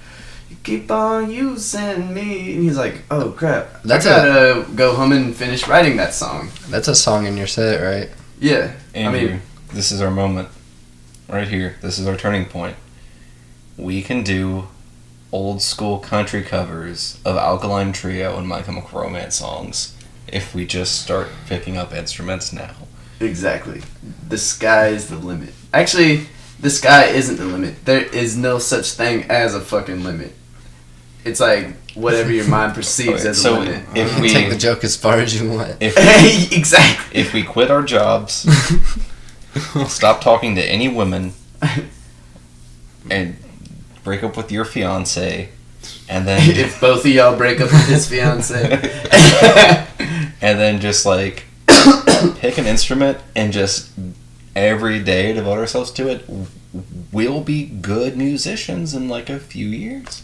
you keep on using me. And he's like, oh crap, I gotta go home and finish writing that song. That's a song in your set, right? Yeah, Andrew, I mean, this is our moment. Right here. This is our turning point. We can do old school country covers of Alkaline Trio and My Chemical Romance songs if we just start picking up instruments now. Exactly. The sky is the limit. Actually, the sky isn't the limit. There is no such thing as a fucking limit. It's like whatever your mind perceives as a limit. You If can we take the joke as far as you want. Exactly. if we quit our jobs, stop talking to any women, and break up with your fiance, and then If both of y'all break up with his fiance. and then just like pick an instrument and just every day devote ourselves to it, we'll be good musicians in like a few years.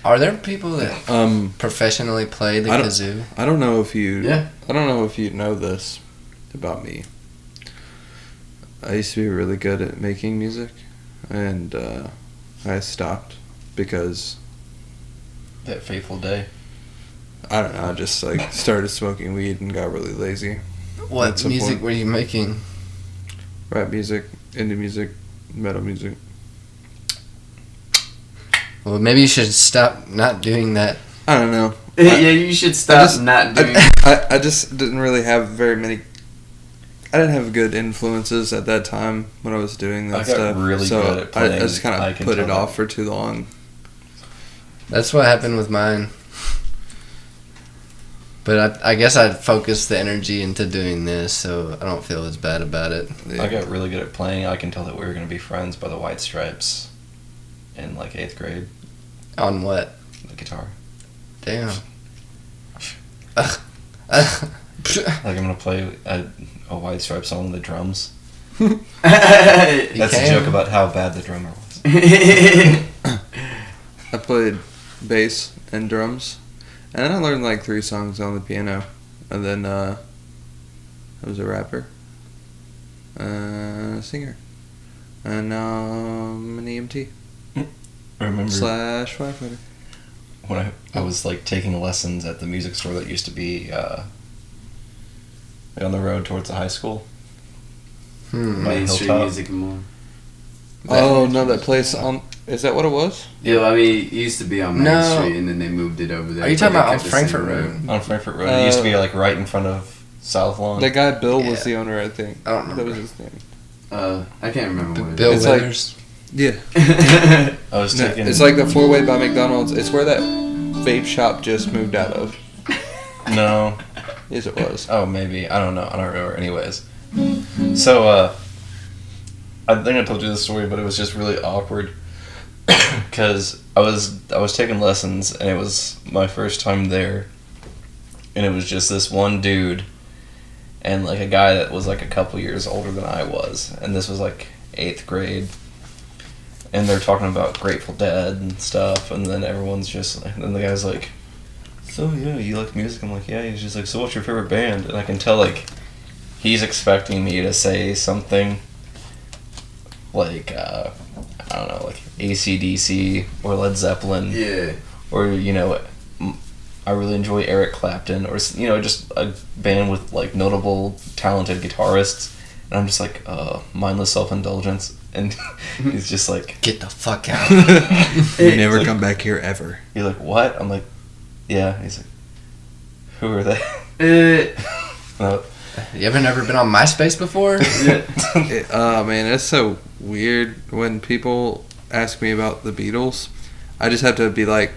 Are there people that professionally play the kazoo? I don't know if you. Yeah. I don't know if you know this about me. I used to be really good at making music, and I stopped because That fateful day. I don't know. I just like started smoking weed and got really lazy. What At some music point. were you making? Rap music, indie music, metal music. Well, maybe you should stop not doing that. I don't know. Yeah, you should stop not doing. I just didn't really have very many. I didn't have good influences at that time when I was doing that I got stuff. really so good at playing. I just kind I of can put it tell off that. for too long. That's what happened with mine. But I guess I'd focus the energy into doing this, so I don't feel as bad about it. Yeah. I got really good at playing. I can tell that we were going to be friends by the White Stripes in like 8th grade. On what? The guitar. Damn. Like I'm going to play a White Stripe song on the drums. You That's a can. joke about how bad the drummer was. I played bass and drums, and then I learned like 3 songs on the piano, and then I was a rapper, a singer, and now I'm an EMT I remember / firefighter. when I was like taking lessons at the music store that used to be on the road towards the high school. Mainstream Hilltop. music more. Oh no, that place on. Is that what it was? Yeah, I mean, it used to be on Main No. Street, and then they moved it over there. Are you but talking they about on kept the same Frankfurt Road? On Frankfurt Road. It used to be like right in front of South Lawn. That guy Bill was Yeah. the owner, I think. I don't That remember. was his name. I can't remember what Bill It's like- Withers. Yeah. it is. I was No, taking. it's like the 4-way by McDonald's. It's where that vape shop just moved out of. No. Yes, it was. Oh, maybe. I don't know. I don't remember. Anyways. So, I think I told you this story, but it was just really awkward. Because I was taking lessons, and it was my first time there. And it was just this one dude, and like a guy that was like a couple years older than I was. And this was like 8th grade. And they're talking about Grateful Dead and stuff, and then everyone's just, and then the guy's like, so yeah, you like music? I'm like, yeah. He's just like, so what's your favorite band? And I can tell like he's expecting me to say something like I don't know, like AC/DC or Led Zeppelin, Yeah. or I really enjoy Eric Clapton, or just a band with like notable talented guitarists. And I'm just like, mindless self-indulgence. And he's just like, Get the fuck out. You never like- come back here ever. you're like, what? I'm like, yeah. He's like, who are they? No. You ever never been on MySpace before? Oh man, it's so weird when people ask me about the Beatles. I just have to be like,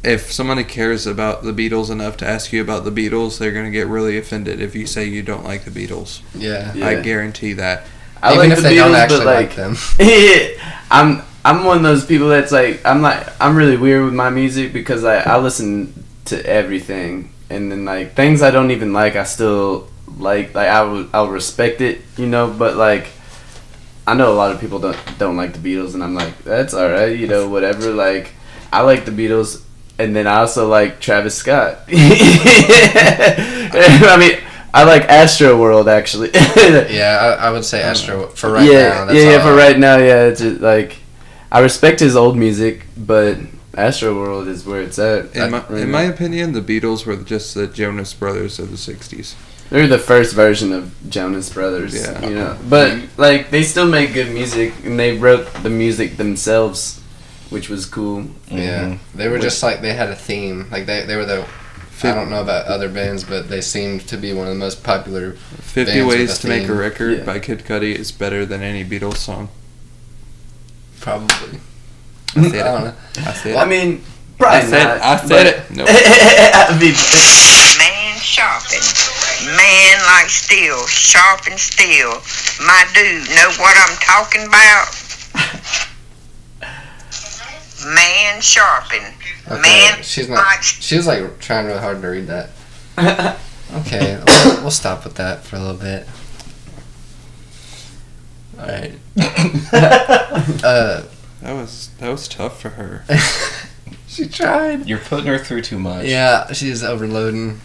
if somebody cares about the Beatles enough to ask you about the Beatles, they're gonna get really offended if you say you don't like the Beatles. Yeah. Yeah. I guarantee that. I Even like if the they don't Beatles, actually but like them. I'm one of those people that's like I'm really weird with my music because I listen to everything, and then like things I don't even like I still like I'll respect it, but like I know a lot of people don't like the Beatles, and I'm like, that's alright, whatever. Like I like the Beatles, and then I also like Travis Scott. I mean, I like Astro World actually. Yeah, I would say Astro for right now. That's yeah, all. for right now, yeah. It's just, like I respect his old music, but Astro World is where it's at. In my opinion, the Beatles were just the Jonas Brothers of the '60s. They're the first version of Jonas Brothers, Yeah. But like they still make good music, and they wrote the music themselves, which was cool. Yeah, they were just like they had a theme. Like they were the I don't know about other bands, but they seem to be one of the most popular. 50 bands with Ways a to Make a theme. Record Yeah. by Kid Cudi is better than any Beatles song. Probably. I I said don't it. know. I said I it. mean, probably I said, not. I said but- it. Nope. I mean, Man shopping. Man like steel. Sharp and steel. My dude, know what I'm talking about? Man sharpen. Okay, Man she's not. like She was like trying really hard to read that. Okay, we'll stop with that for a little bit. All right. That was tough for her. She tried. You're putting her through too much. Yeah, she's overloading.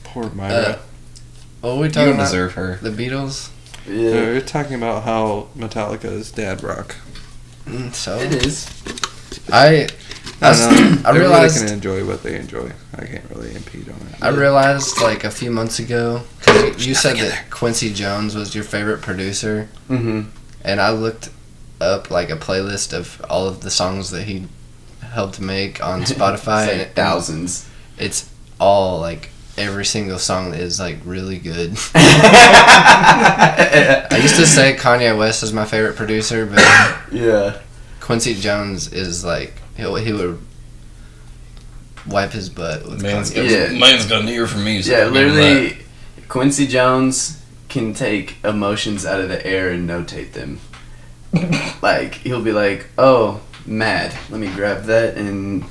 Poor Myra. What were we You talking don't about? deserve her. The Beatles. yeah, We're talking about how Metallica is dad rock. So it is. I I don't know. I Everybody realized can enjoy what they enjoy. I can't really impede on it. I realized like a few months ago because you said that Quincy Jones was your favorite producer, Mm-hmm. and I looked up like a playlist of all of the songs that he helped make on Spotify, and thousands. it's all like every single song is like really good. I I used to say Kanye West is my favorite producer, but yeah. Quincy Jones is like he would wipe his butt with Man's Kanye. got, man's got an ear for music. Yeah, I mean, literally, Quincy Jones can take emotions out of the air and notate them. Like, he'll be like, oh, mad. Let me grab that, and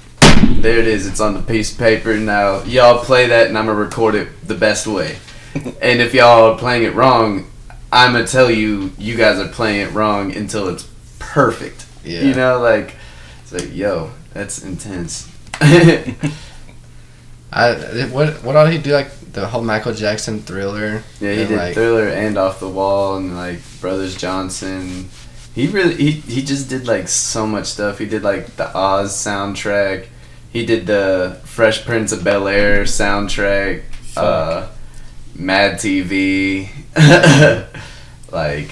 there it is. It's on the piece of paper. Now, y'all play that, and I'm going to record it the best way. And if y'all are playing it wrong, I'm going to tell you, you guys are playing it wrong until it's perfect. Yeah. You know, like, it's like, yo, that's intense. What all he do, like the whole Michael Jackson Thriller? Yeah, he and, did like, Thriller and Off the Wall and like Brothers Johnson. He just did like so much stuff. He did like the Oz soundtrack. He did the Fresh Prince of Bel-Air soundtrack. Mad TV. Like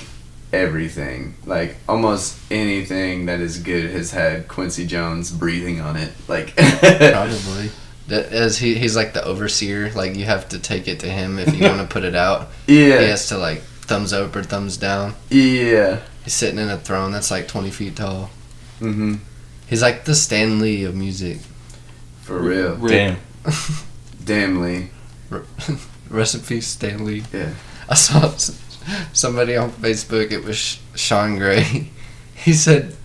everything. Like almost anything that is good has had Quincy Jones breathing on it. Like Probably. As he's like the overseer, like you have to take it to him if you want to put it out. He Yeah. has to like thumbs up or thumbs down. Yeah. He's sitting in a throne that's like 20 feet tall. Mm-hmm. He's like the Stan Lee of music. For real. Damn. Damn Lee. Rest in peace, Stan Lee. Yeah. I saw somebody on Facebook, it was Sean Gray. He said,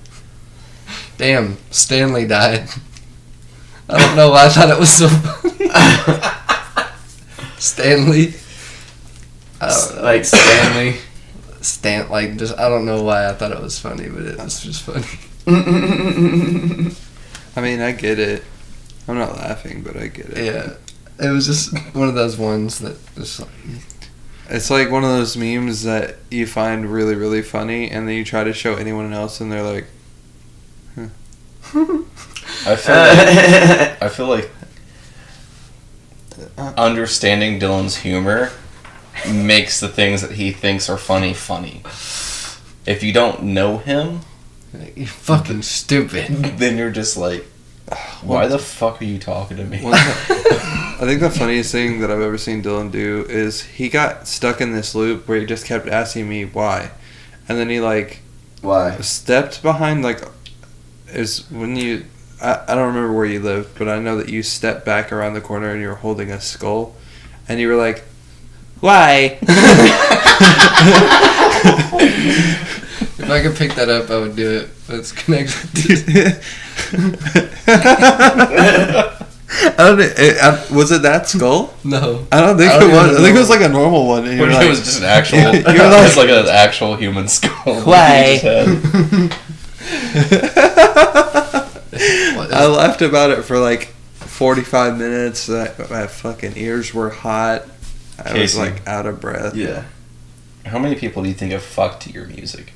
damn, Stanley died. I don't know why I thought it was so funny. Stanley. I don't know. Like Stanley. I don't know why I thought it was funny, but it was just funny. I mean, I get it. I'm not laughing, but I get it. Yeah. It was just one of those ones that just like, It's like one of those memes that you find really, really funny, and then you try to show anyone else, and they're like, I feel like understanding Dylan's humor makes the things that he thinks are funny. If you don't know him, you're fucking stupid. then you're just like, why the fuck are you talking to me? I think the funniest thing that I've ever seen Dylan do is he got stuck in this loop where he just kept asking me why. And then he like Why? stepped behind like is when you I don't remember where you lived, but I know that you stepped back around the corner and you were holding a skull and you were like, why? If I could pick that up, I would do it. Let's connect with Was it that skull? No. I don't think I don't it was. even I think it know. was like a normal one. And you were It like, was just an actual. You're It like- was like an actual human skull. Why? that you just had. What is- I laughed about it for like 45 minutes. My fucking ears were hot. I was Casey. like out of breath. Yeah. How many people do you think have fucked to your music?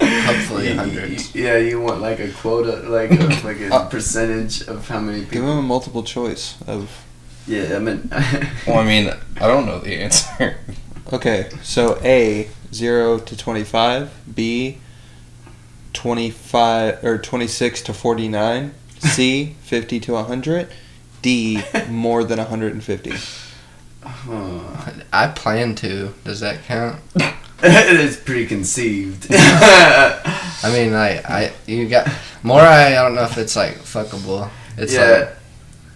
Hopefully hundreds. Yeah, you want like a quota, like a percentage of how many Give people. them a multiple choice of. Yeah, I mean. Well, I mean, I don't know the answer. Okay, so A 0 to 25, B 25 or 26 to 49, C, 50 to 100. D, more than 150. I plan to. Does that count? It's preconceived. I mean, you got Morai. I don't know if it's like fuckable. It's like,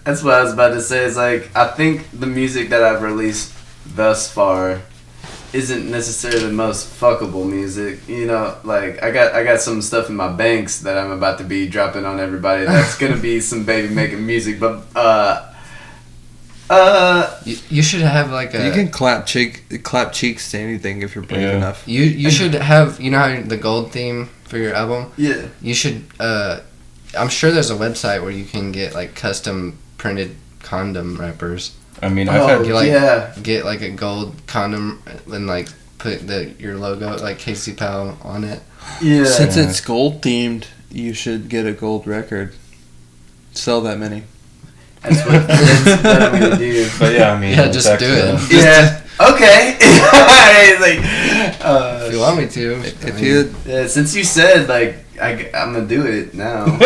that's what I was about to say. It's like, I think the music that I've released thus far isn't necessarily the most fuckable music. You know, like I got some stuff in my banks that I'm about to be dropping on everybody. That's gonna be some baby making music, but you should have like a. You can clap cheeks to anything if you're brave enough. You should have, you know how the gold theme for your album. Yeah. You should. I'm sure there's a website where you can get like custom printed condom wrappers. I mean, I've had Get like a gold condom and like put your logo like Casey Powell on it. Yeah. Since it's gold themed, you should get a gold record. Sell that many. That's what I'm gonna do. But yeah, I mean, just do it. Yeah. Okay. Like, If you want me to. If you, since you said like I'm gonna do it now.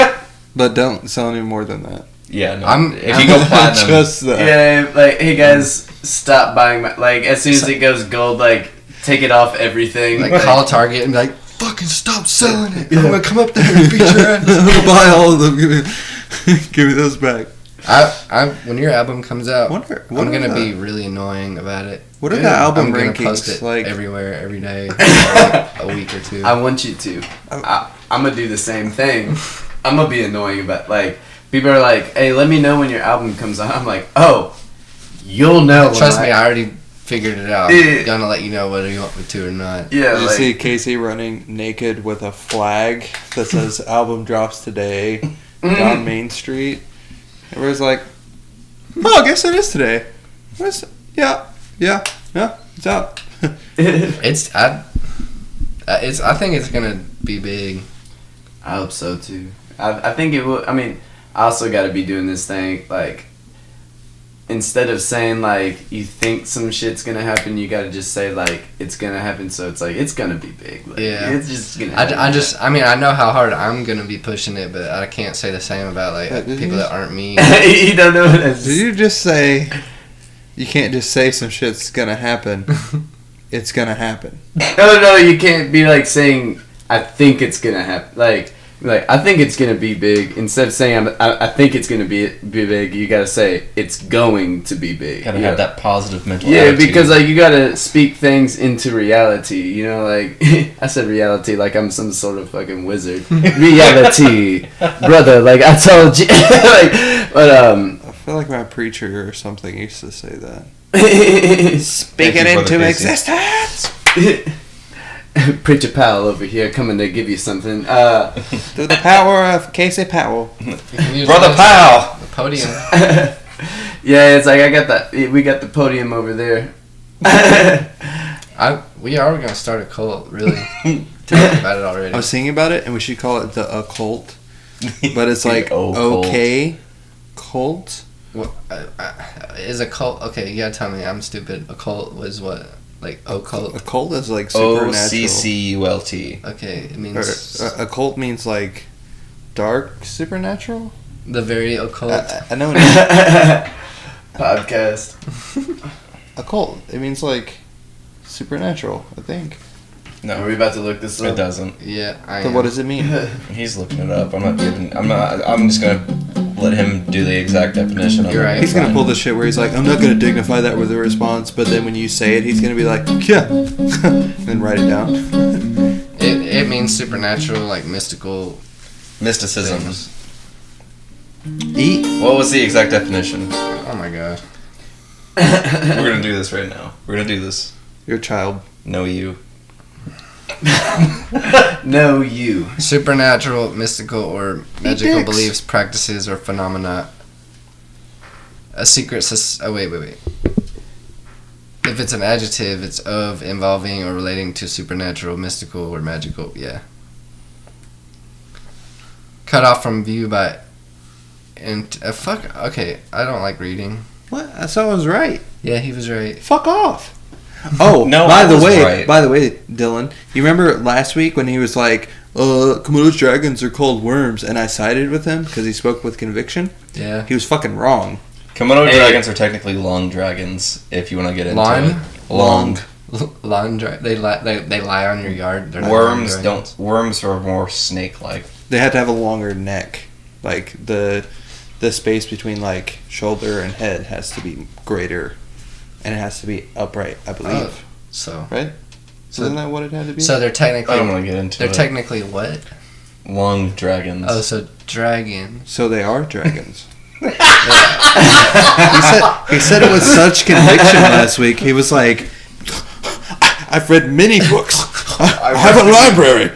but don't sell any more than that. Yeah, no. If you go platinum, Just that. Yeah, like, hey guys, stop buying my, like, as soon as it goes gold, like, take it off everything. Like call Target and be like, fucking stop selling it. I'm gonna come up there and beat your ass. I'm gonna buy all of them. Give me those back. When your album comes out, What I'm are gonna the- be really annoying about it. What are the album I'm gonna rankings post it like? everywhere, every day, for like a week or two. I want you to. I'm gonna do the same thing. I'm gonna be annoying about, like, people are like, hey, let me know when your album comes out. I'm like, oh, you'll know. Trust me, I already figured it out. Yeah. I'm gonna let you know whether you want me to or not. Yeah, Did you like, see Casey running naked with a flag that says "Album drops today" down Main Street? Everyone's like, "Oh, I guess it is today." Yeah, it's out. I think it's gonna be big. I hope so too. I think it will. I mean, I also got to be doing this thing, like, instead of saying like you think some shit's gonna happen, you got to just say like it's gonna happen. So it's like it's gonna be big. Like, Yeah. it's just gonna happen. I know how hard I'm gonna be pushing it, but I can't say the same about like Did people you- that aren't me. You don't know what it's. Did you just say you can't just say some shit's gonna happen? It's gonna happen. No, you can't be like saying I think it's gonna happen. Like I think it's gonna be big. Instead of saying I think it's gonna be big, you gotta say it's going to be big. gotta have that positive mental Yeah, attitude. because like you gotta speak things into reality. You know, like I said reality, like I'm some sort of fucking wizard. Reality, brother. Like I told you. I feel like my preacher or something used to say that. Speak Thank it you, Brother into Casey. existence. Preacher Powell over here coming to give you something. Through the power of Casey Powell. You can use Brother this, Powell. the podium. Yeah, it's like I got that. We got the podium over there. We are gonna start a cult. Really, talking about it already. I was thinking about it, and we should call it the occult. But it's like Occult. okay, cult. What, is a cult? Okay, you gotta tell me. I'm stupid. A cult was what? Like occult. Occult is like supernatural. OCCULT. Okay, it Or, means occult means like dark supernatural. the very occult. I know. It Podcast. occult. It means like supernatural. I think. Are No, we about to look this it up? doesn't. Yeah, I So am. what does it mean? He's looking it up. I'm just gonna let him do the exact definition of You're it. right. He's gonna pull the shit where he's like, I'm not gonna dignify that with a response, but then when you say it, he's gonna be like, yeah, and then write it down. It means supernatural, like mystical Mysticism. things. What was the exact definition? Oh my god. We're gonna do this right now. We're gonna do this. Your child. No, you. No, you. Supernatural, mystical, or magical dicks. beliefs, practices, or phenomena. A secret. Oh wait. If it's an adjective, it's of, involving, or relating to supernatural, mystical, or magical. Yeah. Cut off from view by. And fuck. Okay, I don't like reading. What? I thought I was right. Yeah, he was right. Fuck off. Oh, No, by I the was way, right. Dylan, you remember last week when he was like, Komodo's dragons are called worms, and I sided with him because he spoke with conviction. Yeah. He was fucking wrong. Komodo dragons are technically long dragons. If you want to get into Long? it, long. They lie on your yard. They're not Worms long don't. dragons. Worms are more snake-like. They had to have a longer neck. Like the space between like shoulder and head has to be greater, and it has to be upright, I believe. Oh, so Right? So- Isn't that what it had to be? they're I technically don't want to get into they're it. technically what? Long dragons. Oh, so dragon. So they are dragons. He said it with such conviction last week. He was like, I've read many books. I have a library.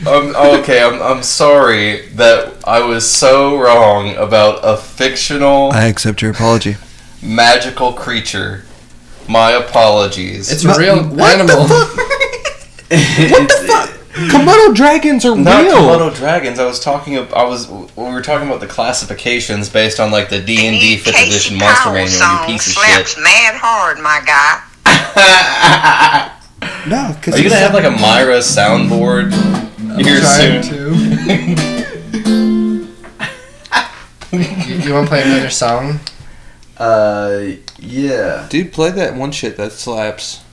Okay, I'm sorry that I was so wrong about a fictional I accept your apology. magical creature. My apologies. It's a real animal. What the fuck? Komodo dragons are Not real. Komodo dragons. We were talking about the classifications based on like the D&D 5th edition monster manual. You piece of slaps shit. mad hard, my guy. No, because Are you gonna have like a Myra soundboard here soon? You want to play another song? Yeah. Dude, play that one shit that slaps.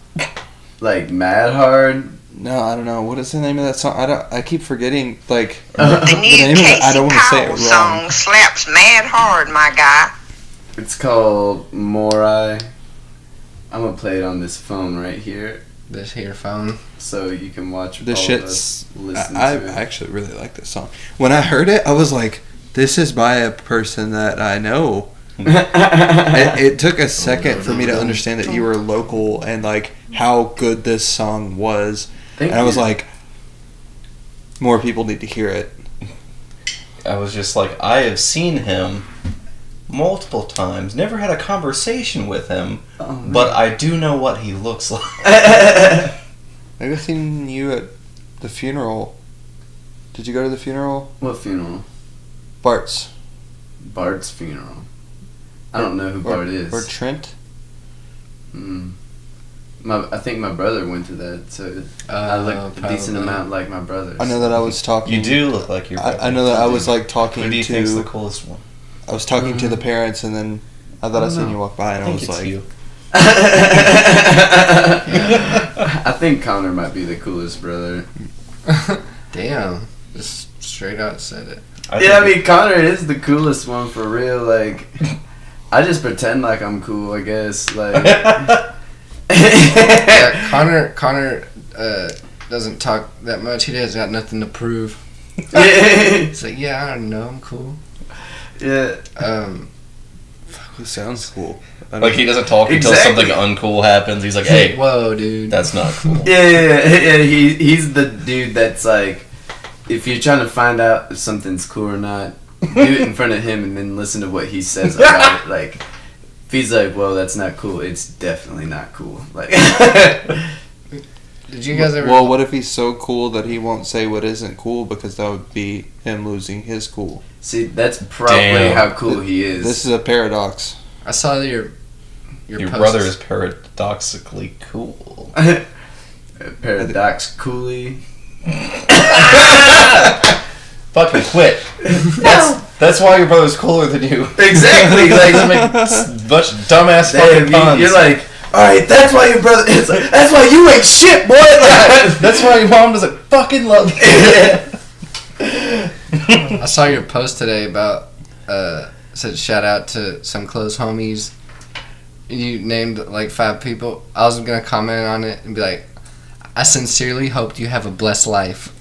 Like Mad Hard. No, I don't know. What is the name of that song? I keep forgetting, like, The the new name of it. I Casey don't want to say it Powell wrong. song slaps mad hard, my guy. It's called Morai. I'm gonna play it on this phone right here, This here phone. so you can watch This all of shit's... us listen I to it. actually really like this song. When I heard it, I was like, this is by a person that I know. It took a second for me to understand that you were local and, like, how good this song was. Thank And I was you. like, more people need to hear it. I was just like, I have seen him multiple times, never had a conversation with him, Oh, man. but I do know what he looks like. Maybe I've seen you at the funeral. Did you go to the funeral? What funeral? Bart's. Bart's funeral. I don't know who Bart is. Or Trent? I think my brother went to that, so I look a decent probably. amount like my brother. I know that I was talking... You do look like your brother. I know that I was, like, talking Who do you think's the to... coolest one? I was talking to the parents, and then I thought I seen know. you walk by, and I, think was it's like... you. I think Connor might be the coolest brother. Damn. Just straight out said it. Yeah, I mean Connor is the coolest one for real. Like, I just pretend like I'm cool, I guess. Like, Yeah, Connor doesn't talk that much. He has got nothing to prove. It's like, yeah, I don't know, I'm cool. yeah. Who sounds cool? I Like, he doesn't talk until Exactly. something uncool happens. He's like, hey, Whoa, dude. that's not cool. Yeah. He's the dude that's like, if you're trying to find out if something's cool or not, do it in front of him and then listen to what he says about it. Like, if he's like, well, that's not cool, it's definitely not cool. Like, Did you guys ever? Well, what if he's so cool that he won't say what isn't cool, because that would be him losing his cool? see, that's probably Damn. how cool he is. This is a paradox. I saw your Your posts. brother is paradoxically cool. Paradox coolly. Fucking quit. That's why your brother's cooler than you. Exactly. Like, Like, make bunch of dumbass fucking puns. you're like, all right, that's why your brother. It's like, that's why you ain't shit, boy. Like, that's why your mom doesn't fucking love you. I saw your post today about said shout out to some close homies. You named like 5 people. I was gonna comment on it and be like, I sincerely hope you have a blessed life.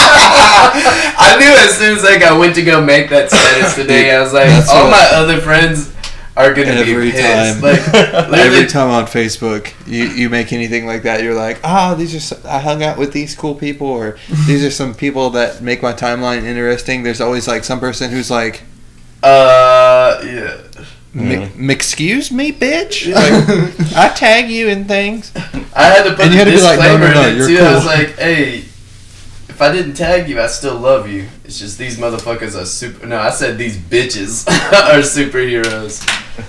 I knew as soon as like I went to go make that status today, I was like, That's all what- my other friends are gonna Every be pissed. time. Like, Every literally, time on Facebook, you make anything like that, you're like, I hung out with these cool people, or these are some people that make my timeline interesting. There's always like some person who's like, yeah. excuse me, bitch? Like, I tag you in things. I had to put And you the had to be like, no, disclaimer no, in it you're too. I was cool. like, hey, if I didn't tag you, I still love you. It's just these motherfuckers are super. No, I said these bitches are superheroes.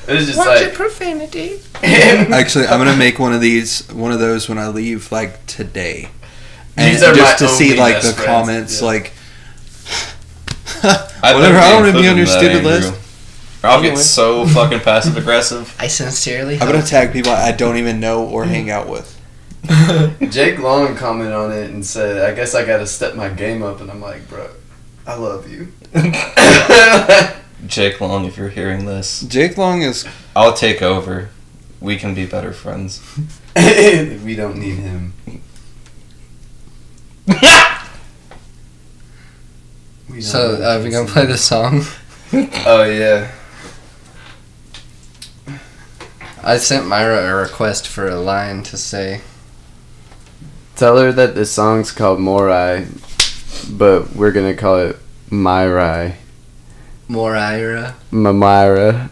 It was just like profanity. Actually, I'm gonna make one of those when I leave, like today. And These are just my to see only like best the friends. comments, Yeah. like I've whatever. never I don't been want to be on your included in stupid that, list. Andrew. I'll Anyway. get so fucking passive aggressive. I sincerely I'm gonna hope. tag people I don't even know or hang out with. Jake Long commented on it and said, "I guess I gotta step my game up," and I'm like, "Bro, I love you." Jake Long, if you're hearing this, Jake Long is I'll take over. We can be better friends. We don't need him. We So, don't are we gonna play the song? Oh yeah. I sent Myra a request for a line to say. Tell her that the song's called Morai, but we're gonna call it Myrai. Moira. Myra.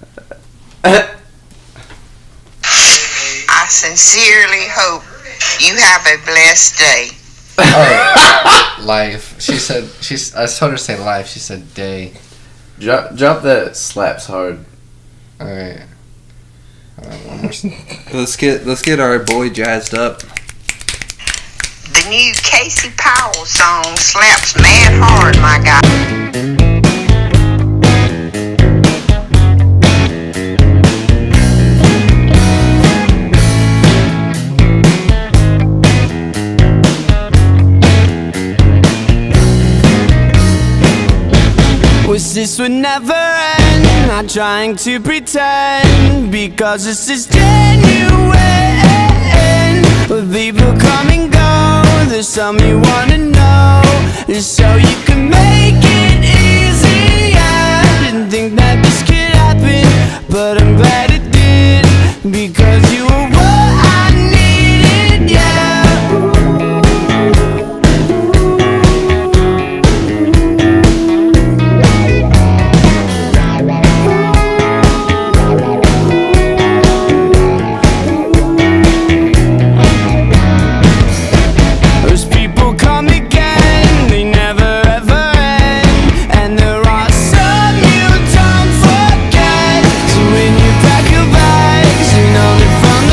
I sincerely hope you have a blessed day. Oh, life. She said. I told her to say life. She said day. Drop that slaps hard. All right. One more. let's get our boy jazzed up. The new Casey Powell song slaps man hard, my guy. Wish this would never end. Not trying to pretend, because this is genuine. With people come and go, there's some you wanna know, just so you can make it easy. I didn't think that this could happen, but I'm glad it did, because you were what I needed, yeah. Those people come again, they never ever end, and there are some you don't forget. So when you pack your bags, you know that from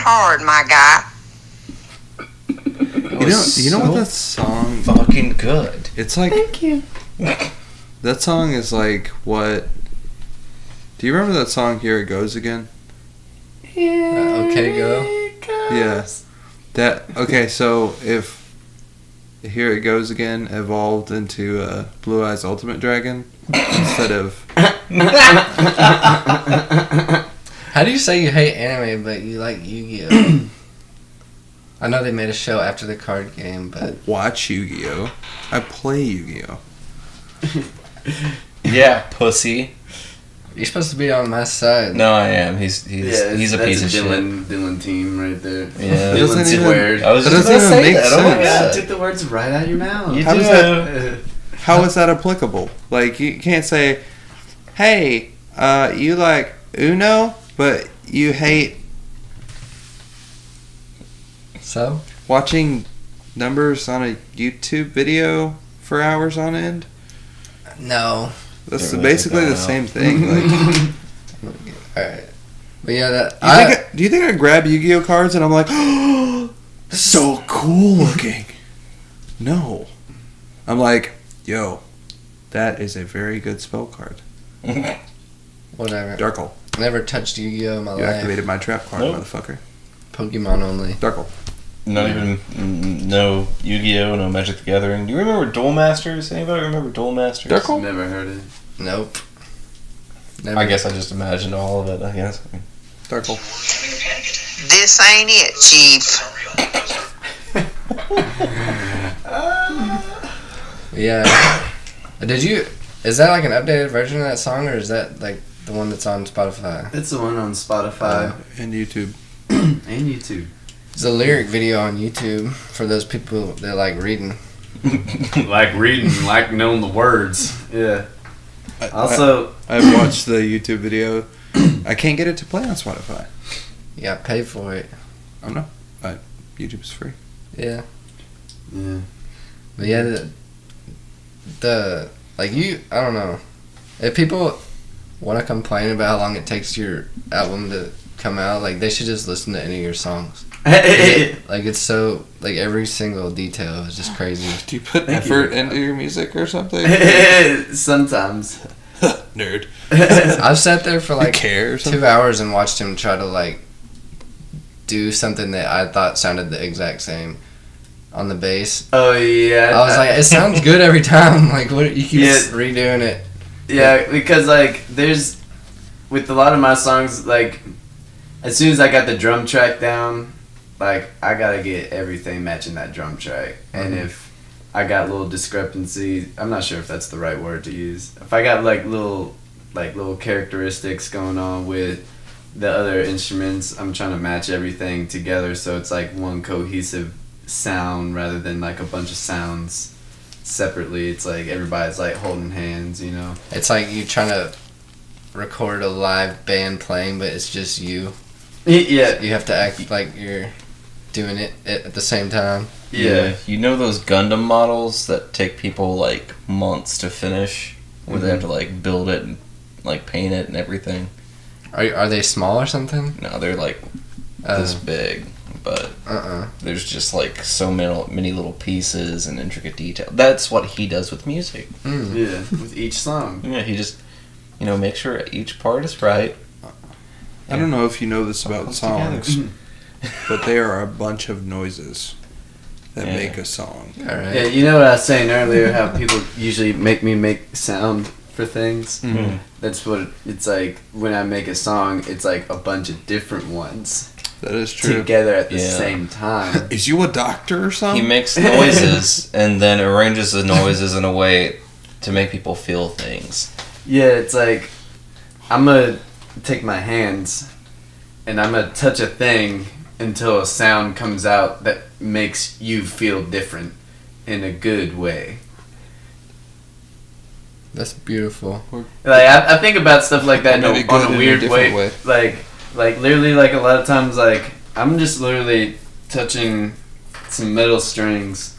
hard, my guy. You know what that song? Fucking good. It's like. Thank you. That song is like what? Do you remember that song? Here It Goes Again. Okay, go. Yeah. That okay. So if Here It Goes Again evolved into Blue Eyes Ultimate Dragon instead of. How do you say you hate anime but you like Yu-Gi-Oh? I know they made a show after the card game, but Watch Yu-Gi-Oh. I play Yu-Gi-Oh. Yeah, pussy. you're supposed to be on my side. No, I am. He's a piece of shit. Dylan team right there. Yeah. Dylan squared. I was That just doesn't gonna even say make that. Oh my sense. Yeah, I God. took the words right out of your mouth. You How do. does that- How is that applicable? Like, you can't say, hey, you like Uno, but you hate So? watching numbers on a YouTube video for hours on end? No. That's Can't really basically take the that same thing. Like, Alright. But yeah, that. do you think I grab Yu-Gi-Oh cards and I'm like, oh, so cool looking? No. I'm like, yo, that is a very good spell card. Whatever. Darkle. Never touched Yu-Gi-Oh in my You life. activated my trap card, Nope. motherfucker. Pokemon only. Darkle. Not even no Yu-Gi-Oh, no Magic the Gathering. Do you remember Duel Masters? Anybody remember Duel Masters? Darkle? Never heard it. Nope. Never. I guess I just imagined all of it. I guess. Darkle. This ain't it, Chief. Yeah. Did you? Is that like an updated version of that song, or is that like the one that's on Spotify? It's the one on Spotify And YouTube. and YouTube. There's a lyric video on YouTube for those people that like reading. Like reading, like knowing the words. Yeah. Also, I've watched the YouTube video. I can't get it to play on Spotify. You got to pay for it. I'm not. YouTube's free. Yeah. yeah. But yeah, the like you, I don't know. If people want to complain about how long it takes your album to come out, like they should just listen to any of your songs. Like it's so like every single detail is just crazy. Do you put Thank effort you. into your music or something? Sometimes. Nerd. I've sat there for You like care or something? 2 hours and watched him try to like do something that I thought sounded the exact same on the bass. Oh yeah. I was like, it sounds good every time. Like, what you keep Yeah. redoing it. Yeah, because like there's with a lot of my songs, like as soon as I got the drum track down, like I gotta get everything matching that drum track. And if I got little discrepancies, I'm not sure if that's the right word to use. If I got like little characteristics going on with the other instruments, I'm trying to match everything together so it's like one cohesive sound rather than like a bunch of sounds separately. It's like everybody's like holding hands, you know. It's like you trying to record a live band playing, but it's just you. Yeah. You have to act like you're doing it at the same time. Yeah. You know those Gundam models that take people like months to finish, where they have to like build it and like paint it and everything. Are they small or something? No, they're like this big, but there's just like so many little pieces and intricate detail. That's what he does with music. Yeah, with each song. Yeah, he just makes sure each part is right. I don't know if you know this about songs, but there are a bunch of noises that Yeah. make a song. All right. Yeah, you know what I was saying earlier, how people usually make me make sound for things? Mhm. That's what it's like when I make a song, it's like a bunch of different ones That is true. together at the Yeah. same time. Is you a doctor or He something? makes noises and then arranges the noises in a way to make people feel things. Yeah, it's like I'm gonna take my hands and I'm gonna touch a thing until a sound comes out that makes you feel different in a good way. That's beautiful. Like I think about stuff like that Maybe on good in a a weird different way. way. Like literally, like a lot of times, like I'm just literally touching some metal strings,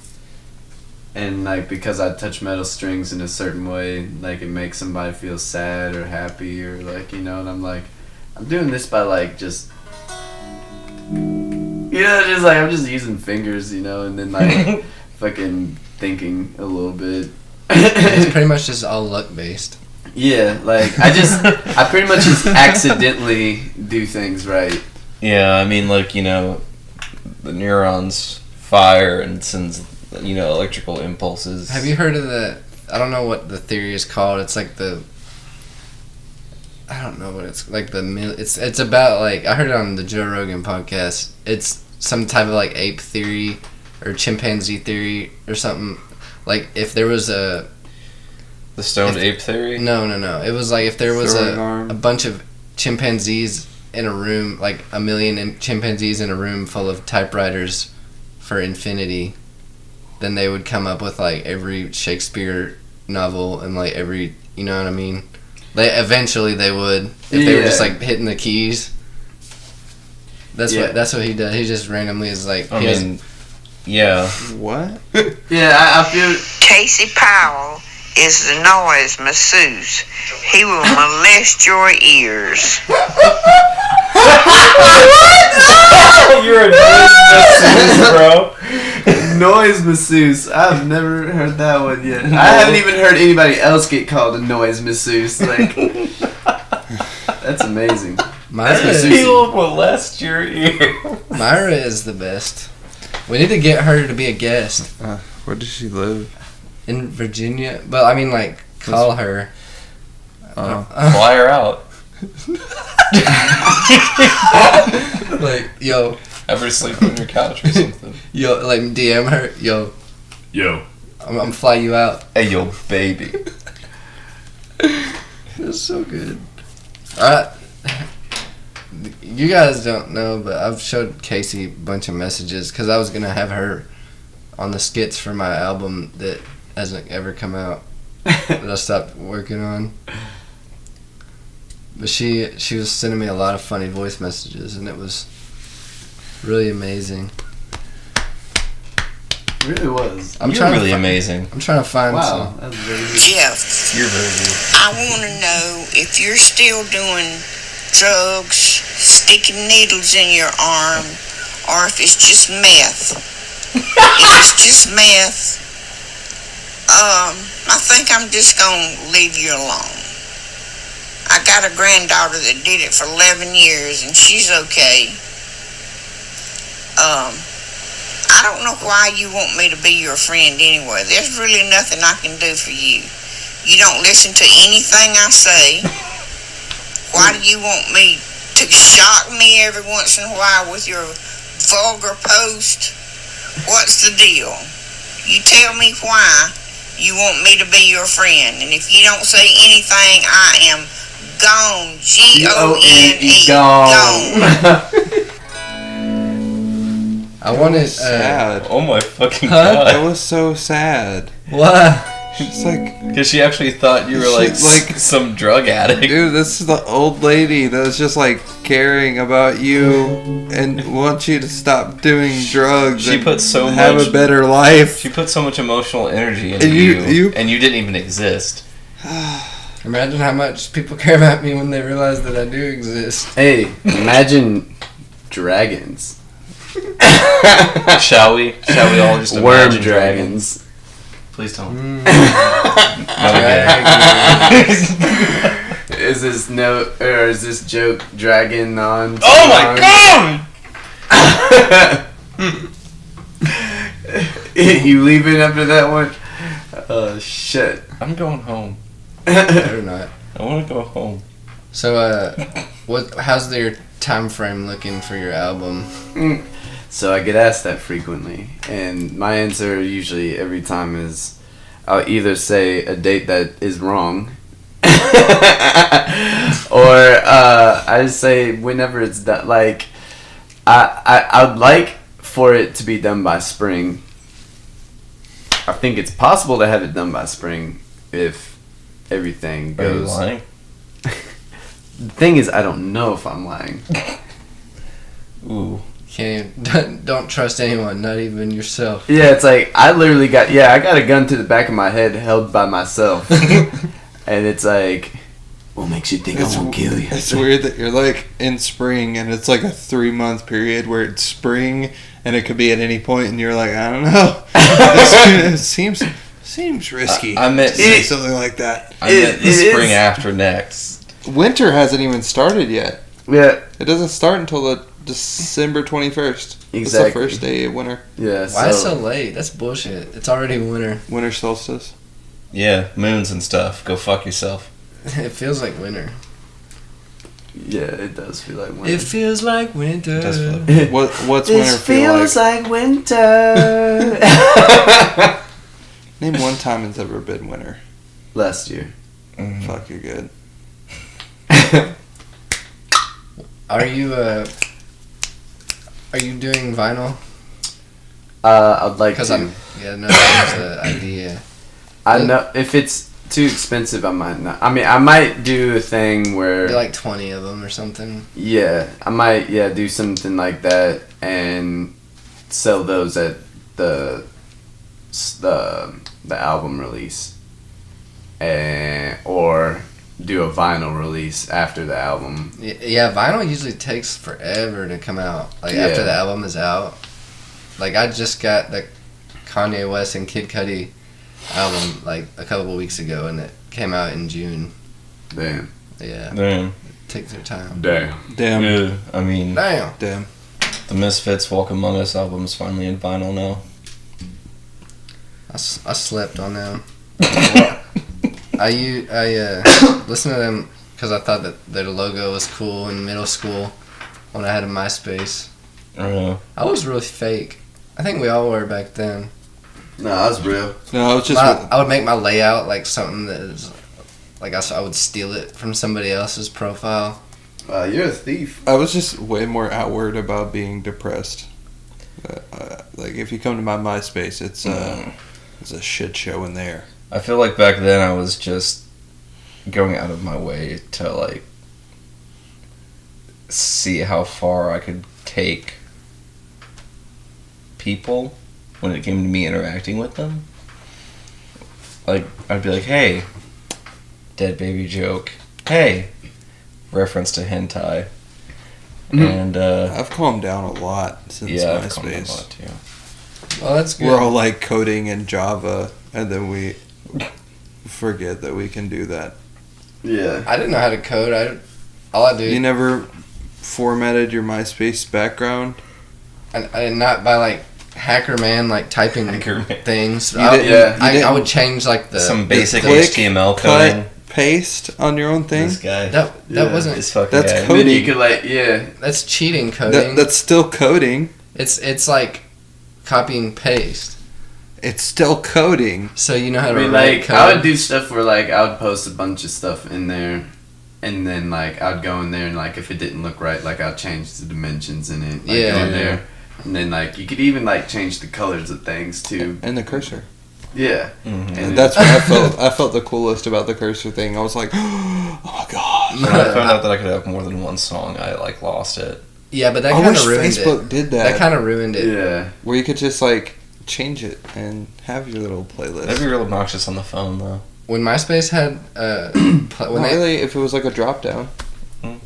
and like because I touch metal strings in a certain way, like it makes somebody feel sad or happy or like and I'm like I'm doing this by like just just like I'm just using fingers, and then like fucking thinking a little bit. It's pretty much just all luck based. Yeah, like I pretty much just accidentally do things right. Yeah, I mean, like, the neurons fire and sends, electrical impulses. Have you heard of the? I don't know what the theory is called. It's like I don't know what it's like. It's about like I heard it on the Joe Rogan podcast. It's some type of like ape theory or chimpanzee theory or something. Like if there was The stoned ape theory? No. It was like if there was Throwing arm. a bunch of chimpanzees in a room, like a million chimpanzees in a room full of typewriters for infinity, then they would come up with like every Shakespeare novel and like every, you know what I mean? Eventually they would, if they were just like hitting the keys. That's what he does. He just randomly is like. Yeah. What? Yeah, I feel. Casey Powell is the noise masseuse. He will molest your ears. You're a masseuse, bro. Noise masseuse. I've never heard that one yet. I haven't even heard anybody else get called a noise masseuse. Like, that's amazing. He will molest your ear. Myra is the best. We need to get her to be a guest Where does she live? in Virginia. But I mean, like, call her. Fly her out. Like, yo, Have her sleep on your couch or something. like DM her, yo, I'm fly you out. Hey, yo, baby. It's so good. You guys don't know, but I've showed Casey a bunch of messages because I was gonna have her on the skits for my album that hasn't ever come out that I stopped working on. But she was sending me a lot of funny voice messages, and it was really amazing. It really was. You're really amazing. I'm trying to find Wow, some. that was very good. Jeff, You're very good. I want to know if you're still doing drugs, sticking needles in your arm, or if it's just meth. If it's just meth, I think I'm just going to leave you alone. I got a granddaughter that did it for 11 years, and she's okay. I don't know why you want me to be your friend anyway. There's really nothing I can do for you. You don't listen to anything I say. Why do you want me to shock me every once in a while with your vulgar post? What's the deal? You tell me why you want me to be your friend. And if you don't say anything, I am gone. G-O-N-E. Gone. I wanted. Sad. Oh my fucking Huh? god. That was so sad. What? She's like, Because she actually thought you were like some drug addict. dude, this is the old lady that's just like caring about you and wants you to stop doing drugs. She and put so have much- a better life. She put so much emotional energy into And you, and you didn't even exist. Imagine how much people care about me when they realize that I do exist. Hey, imagine dragons. Shall we? Shall we all just Worm imagine dragons. Please don't. Is this is this joke dragging on? Oh my god! You leaving after that one? Oh shit. I'm going home. Better not. I want to go home. So, how's your time frame looking for your album? So I get asked that frequently, and my answer usually every time is I'll either say a date that is wrong, or I just say whenever it's done. Like I'd like for it to be done by spring. I think it's possible to have it done by spring if everything Are you goes. lying? The thing is, I don't know if I'm lying. Ooh. Don't trust anyone, not even yourself. Yeah, it's like I literally got I got a gun to the back of my head held by myself. And it's like, What makes you think I won't kill you? It's weird that you're like in spring and it's like a 3-month period where it's spring and it could be at any point and you're like, I don't know. It seems risky. I meant to say something like that. I meant the spring after next. Winter hasn't even started yet. Yeah. It doesn't start until the December 21st. Exactly. It's the first day of winter. Yeah. Why so late? That's bullshit. It's already winter. Winter solstice. Yeah, moons and stuff. Go fuck yourself. It feels like winter. Yeah, it does feel like winter. It feels like winter. It does feel like What's winter feel like? It feels like winter. Name one time it's ever been winter. Last year. Mm-hmm. Fuck, you're good. Are you doing vinyl? I'd like Because to. that was the idea. I know if it's too expensive, I might not. I mean, I might do a thing where Do like 20 of them or something. yeah, I might do something like that and sell those at the album release, or do a vinyl release after the album. Yeah, vinyl usually takes forever to come out. Like Yeah. after the album is out. Like I just got the Kanye West and Kid Cudi album like a couple of weeks ago, and it came out in June. Damn. Yeah, Damn. take their time. Damn. Yeah, I mean, Damn. the Misfits Walk Among Us album's finally in vinyl now. I slept on them. I listened to them because I thought that their logo was cool in middle school when I had a MySpace. I was really fake. I think we all were back then. No, that's real. No, it's just I would make my layout like something that is like I would steal it from somebody else's profile. You're a thief. I was just way more outward about being depressed. Like if you come to my MySpace, it's a shit show in there. I feel like back then I was just going out of my way to like see how far I could take people when it came to me interacting with them. Like I'd be like, hey, dead baby joke. Hey, reference to hentai. And I've calmed down a lot since yeah, I've calmed down a MySpace. lot too. Well, that's good. We're all like coding in Java, and then we forget that we can do that. Yeah. I didn't know how to code. All I do. You never formatted your MySpace background? I did not by like Hacker Man like typing Hacker Man. things. You I, didn't- yeah, you didn't- I would change like the Some basic click, HTML cut, coding. paste on your own thing? This guy. that Yeah. wasn't. This fucking That's guy. And then you Coding. could like That's cheating coding. That's still coding. It's like copy and paste. It's still coding. So you know how I to mean, write like, code. I would do stuff where, like, I would post a bunch of stuff in there, and then, like, I'd go in there, and, like, if it didn't look right, like, I'd change the dimensions in it. Like, Yeah. go in there. And then, like, you could even, like, change the colors of things, too. And the cursor. Yeah. Mhm. And that's what I felt. I felt the coolest about the cursor thing. I was like, oh my god. When I found out that I could have more than one song, I like lost it. Yeah, but that I kind wish of ruined Facebook it. did That that. kind of ruined it. Yeah. Where you could just like change it and have your little playlist. That'd be real obnoxious on the phone, though. When MySpace had when Not they really if it was like a drop down. Hmm.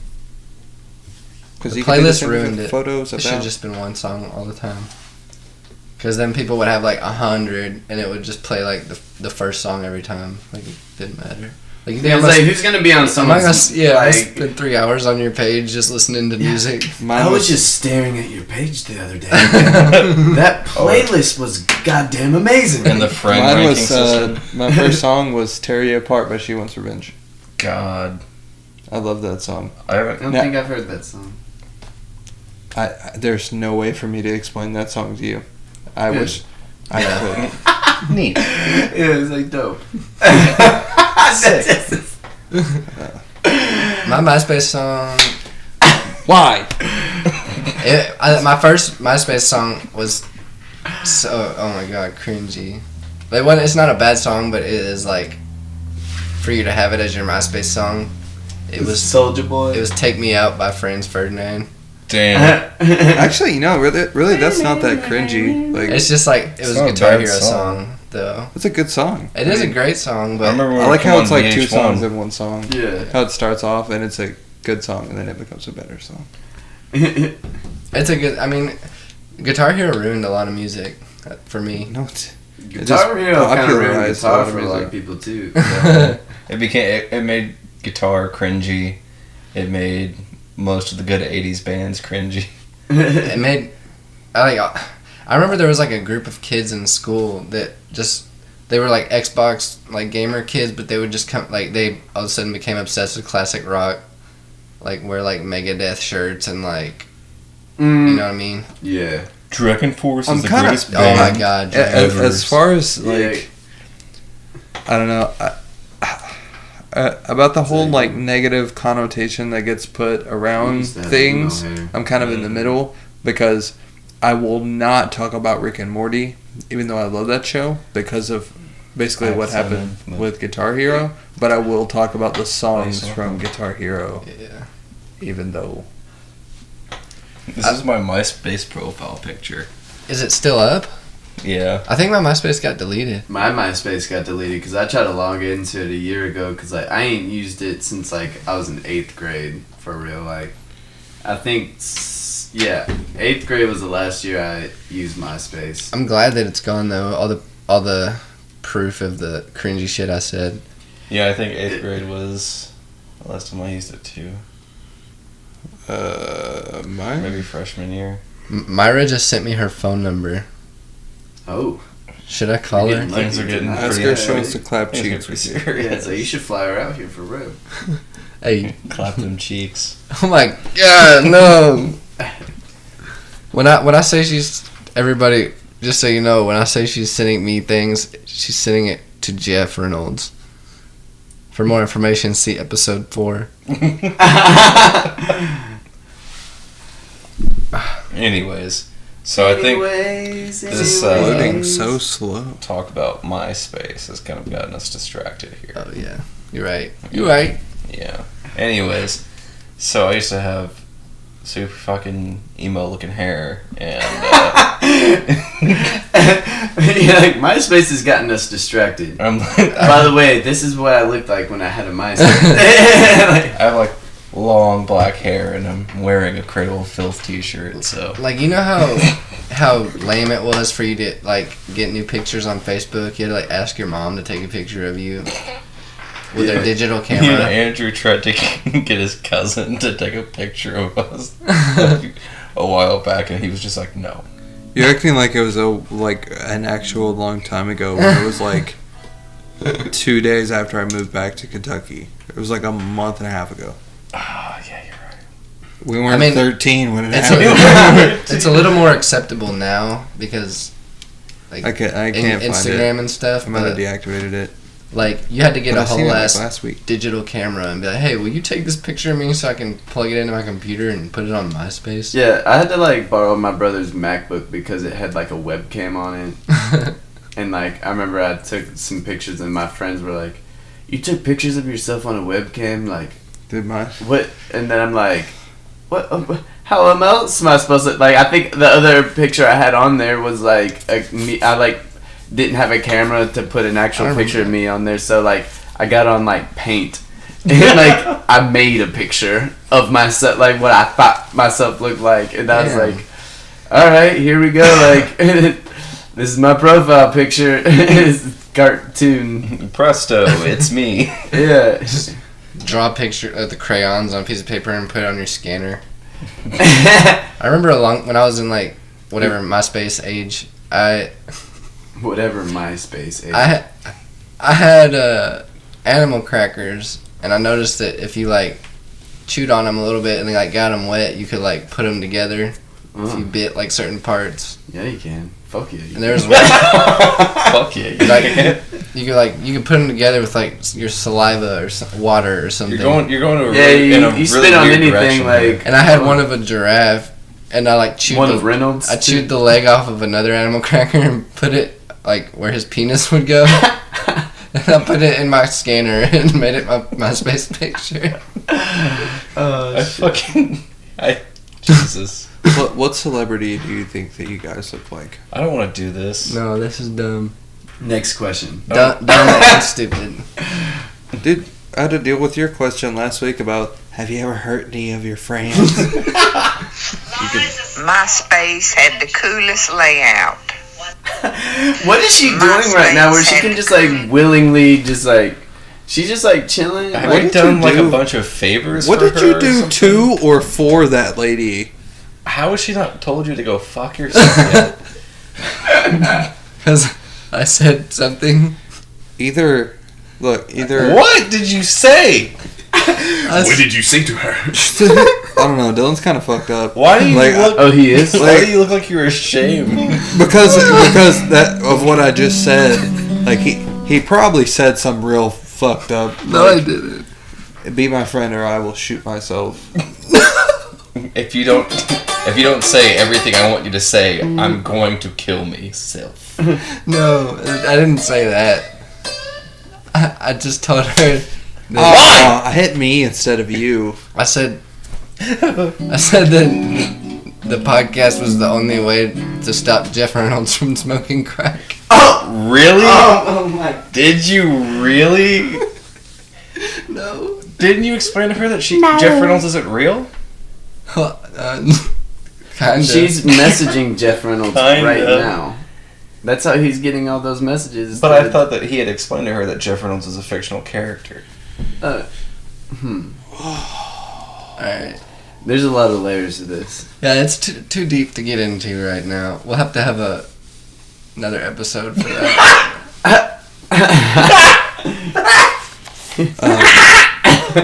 Because the you could do the playlist same with ruined it. photos It should have about. just been one song all the time. Because then people would have like 100, and it would just play like the first song every time. Like it didn't matter. Like you think Yeah, it's like, who's gonna be on I'm not someone's, gonna, yeah, I like... spent 3 hours on your page just listening to music. Mine I was just staring at your page the other day. That playlist was goddamn amazing. And the friend mine ranking was system. my first song was "Tear You Apart" by She Wants Revenge. God. I love that song. I I haven't. don't Now- think I've heard that song. I there's no way for me to explain that song to you. I Yeah. wish I Yeah. could. Neat. Yeah, it's like dope. My MySpace song, Why? my first MySpace song was so, oh my god, cringy. But it's not a bad song, but it is like, for you to have it as your MySpace song, it was Soulja Boy. It was "Take Me Out" by Franz Ferdinand. Damn. Actually, really, that's not that cringy. Like It's just like it was not a a Guitar bad Hero song. song. though. It's a good song. It is a great song, I but remember when I it like came how on it's like two VH1. songs in one song. Yeah. How it starts off and it's a good song and then it becomes a better song. it's a good. I mean, Guitar Hero ruined a lot of music for me. No, it's Guitar Hero kind of ruined popularized a guitar lot of for a lot of music. people too. It made guitar cringy. It made most of the good 80s bands cringy. It made. I remember there was like a group of kids in school that just they were like Xbox like gamer kids, but they would just come like they all of a sudden became obsessed with classic rock, like wear like Megadeth shirts and like you know what I mean. Yeah. Dragon Force I'm is the kinda- greatest Oh band. my god, As far as like, Yeah. I don't know, about the whole like negative connotation that gets put around Used to have things, emo hair. I'm kind of in the middle because I will not talk about Rick and Morty, even though I love that show because of basically I what haven't happened seen it, but- with Guitar Hero. But I will talk about the songs saw from that. Guitar Hero, yeah. even though This is my MySpace profile picture. Is it still up? Yeah. I think my MySpace got deleted. My MySpace got deleted because I tried to log into it a year ago because like, I ain't used it since like I was in 8th grade for real. Like, I think 8th grade was the last year I used MySpace. I'm glad that it's gone though. All the proof of the cringy shit I said. Yeah, I think 8th grade was the last time I used it too. Maybe freshman year. Myra just sent me her phone number. Oh, Should I call You're her? getting Things are getting lucky ask pretty her if tonight. she wants to clap Things are cheeks pretty with you. Yeah, serious. so you should fly her out here for real. Hey, Clap them cheeks. oh my god, no. When I say she's everybody, just so you know, when I say she's sending me things, she's sending it to Jeff Reynolds. For more information, see episode 4. Anyways, so I think this, Loading so slow. talk about MySpace has kind of gotten us distracted here. Oh yeah, you're right. You're right. Yeah. Anyways, so I used to have super fucking emo looking hair, and Yeah, like MySpace has gotten us distracted. I'm like, By the way, this is what I looked like when I had a MySpace. I have like long black hair, and I'm wearing a Cradle of Filth t-shirt. So Like, you know how lame it was for you to like get new pictures on Facebook? You had to like ask your mom to take a picture of you with their digital you camera. know, Andrew tried to get his cousin to take a picture of us a while back, and he was just like, no. You're acting like it was an actual long time ago when it was like 2 days after I moved back to Kentucky. It was like a month and a half ago. Ah, yeah, you're right. We weren't I mean, 13 when it It's happened. it's a little more acceptable now because like I can't find Instagram it. and stuff. I might have But deactivated it. like you had to get But a I seen whole it like ass last week. digital camera and be like, hey, will you take this picture of me so I can plug it into my computer and put it on MySpace? Yeah, I had to like borrow my brother's MacBook because it had like a webcam on it. And like I remember I took some pictures and my friends were like, "You took pictures of yourself on a webcam? Like Did mine? what?" And then I'm like, "What? How else am I supposed to?" Like I think the other picture I had on there was like I like didn't have a camera to put an I actual remember picture of me on there, so like I got on like Paint. And like I made a picture of myself, like what I thought myself looked like, and I was Damn. like, "All right, here we go." Like, this is my profile picture. It's cartoon. Presto, it's me. Yeah. Draw a picture of the crayons on a piece of paper and put it on your scanner. I remember when I was in like whatever MySpace age, Whatever MySpace is. I had animal crackers, and I noticed that if you like chewed on them a little bit and they like got them wet, you could like put them together if you bit like certain parts. Yeah, you can. Fuck yeah. You And there was Fuck yeah. like you could put them together with like your saliva or water or something. You're going to a Yeah, really, in a you really spit on weird anything direction like here. And I had one of a giraffe, and I like chewed one the, of Reynolds. I chewed the leg off of another animal cracker and put it like where his penis would go. And I put it in my scanner and made it my MySpace picture. Jesus. What celebrity do you think that you guys look like? I don't want to do this. No, this is dumb. Next question. Dumb and stupid. Dude, I had to deal with your question last week about have you ever hurt any of your friends? MySpace had the coolest layout. What is she doing right now where she can just like willingly just like she's just like chilling? Have What you did done you like do? a bunch of favors What for did her you or do something? to or for that lady? How has she not told you to go fuck yourself yet? Because I said something. Either What did you say? What did you say to her? I don't know, Dylan's kind of fucked up. Why do you Like, look? Oh, he is? Why do you look like you're ashamed? because that of what I just said. Like he probably said some real fucked up. No, I didn't. Be my friend or I will shoot myself. If you don't say everything I want you to say, I'm going to kill myself. No, I didn't say that. I just told her. I hit me instead of you. I said that the podcast was the only way to stop Jeff Reynolds from smoking crack. Really? Oh my. Did you really? No. Didn't you explain to her that Jeff Reynolds isn't real? Kinda. She's messaging Jeff Reynolds Kinda. right now. That's how he's getting all those messages. But I thought that he had explained to her that Jeff Reynolds is a fictional character. Alright. There's a lot of layers to this. Yeah, it's too deep to get into right now. We'll have to have another episode for that.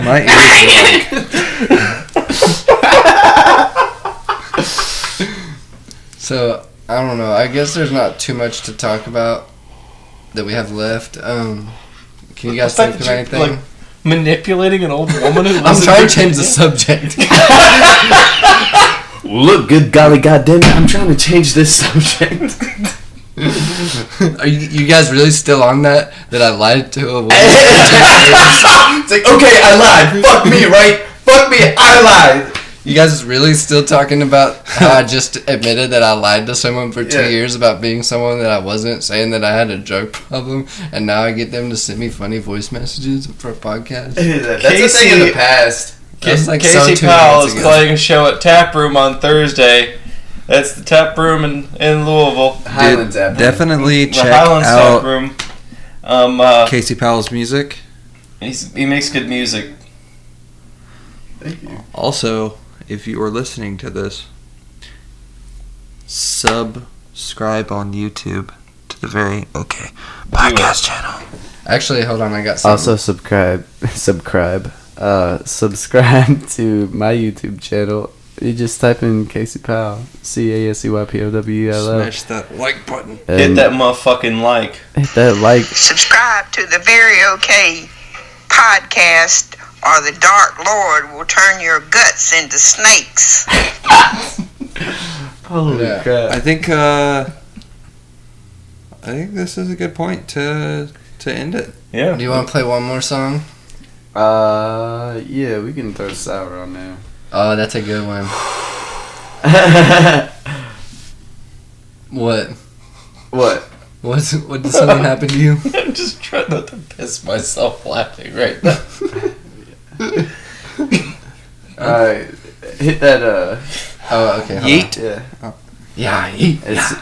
My ears So, I don't know. I guess there's not too much to talk about that we have left. Can you guys The fact think of that anything? you're, like, manipulating an old woman who I'm trying to change the subject. Look, good golly goddamn it, I'm trying to change this subject. Are you guys really still on that I lied to a woman? It's like, okay, I lied. Fuck me, right? Fuck me, I lied. You guys really still talking about how I just admitted that I lied to someone for 2 years about being someone that I wasn't, saying that I had a drug problem, and now I get them to send me funny voice messages for a podcast? That's a thing in the past. That's like Casey so 2 Powell minutes is ago. playing a show at Tap Room on Thursday. That's the Tap Room in Louisville. Highlands app. definitely The check Highlands Tap out Room. Casey Powell's music. He makes good music. Thank you. Also, if you are listening to this, subscribe on YouTube to the Very Okay podcast channel. Actually, hold on, I got something. Also subscribe to my YouTube channel. You just type in Casey Powell, CASEYPOWELL. Smash that like button. Hit that motherfucking like. Hit that like. Subscribe to the Very Okay podcast, or the Dark Lord will turn your guts into snakes. Holy Yeah. crap. I think this is a good point to end it. Yeah. Do you want to play one more song? Yeah, we can throw Sour on there. Oh, that's a good one. What? What? What did something happen to you? I'm just trying not to piss myself laughing right now. Alright, hit that, Oh, okay. hold on. Yeet. yeah. Yeah,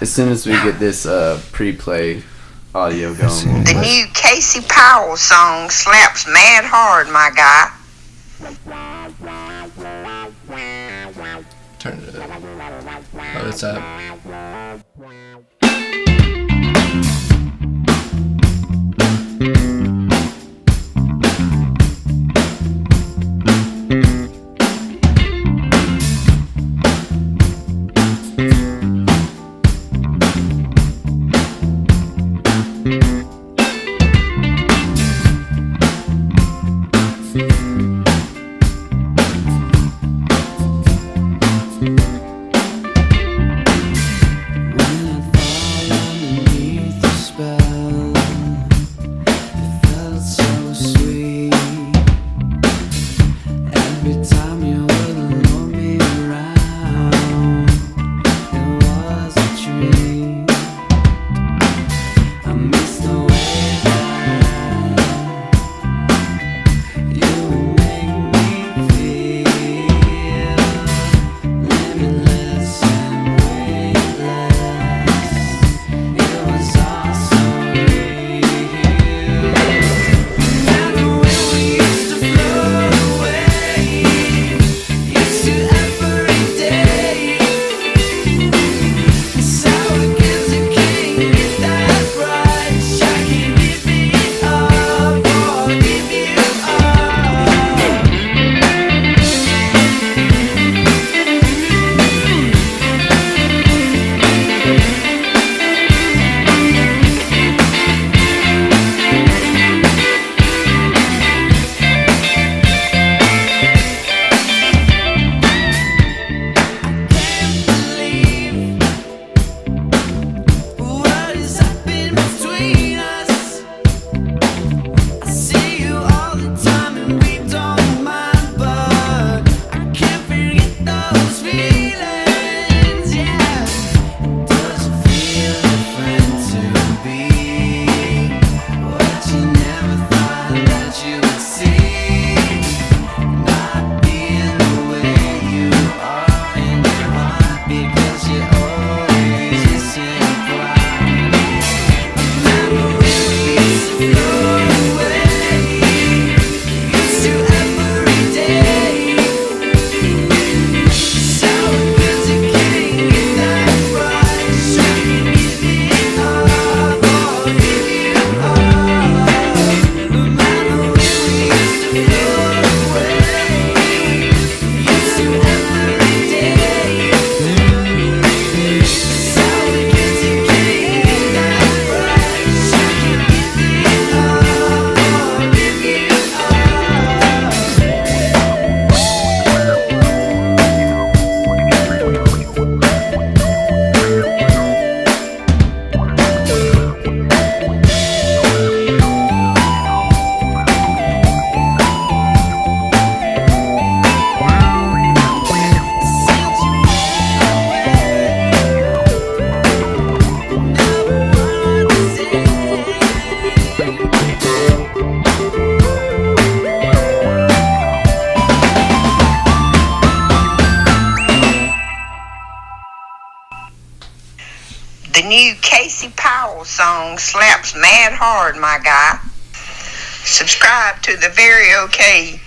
As soon as we get this, pre-play audio going. The new Casey Powell song slaps mad hard, my guy. Turn it up. Oh, it's up. The new Casey Powell song slaps mad hard, my guy. Subscribe to the Very Okay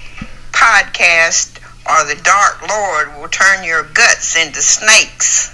podcast, or the Dark Lord will turn your guts into snakes.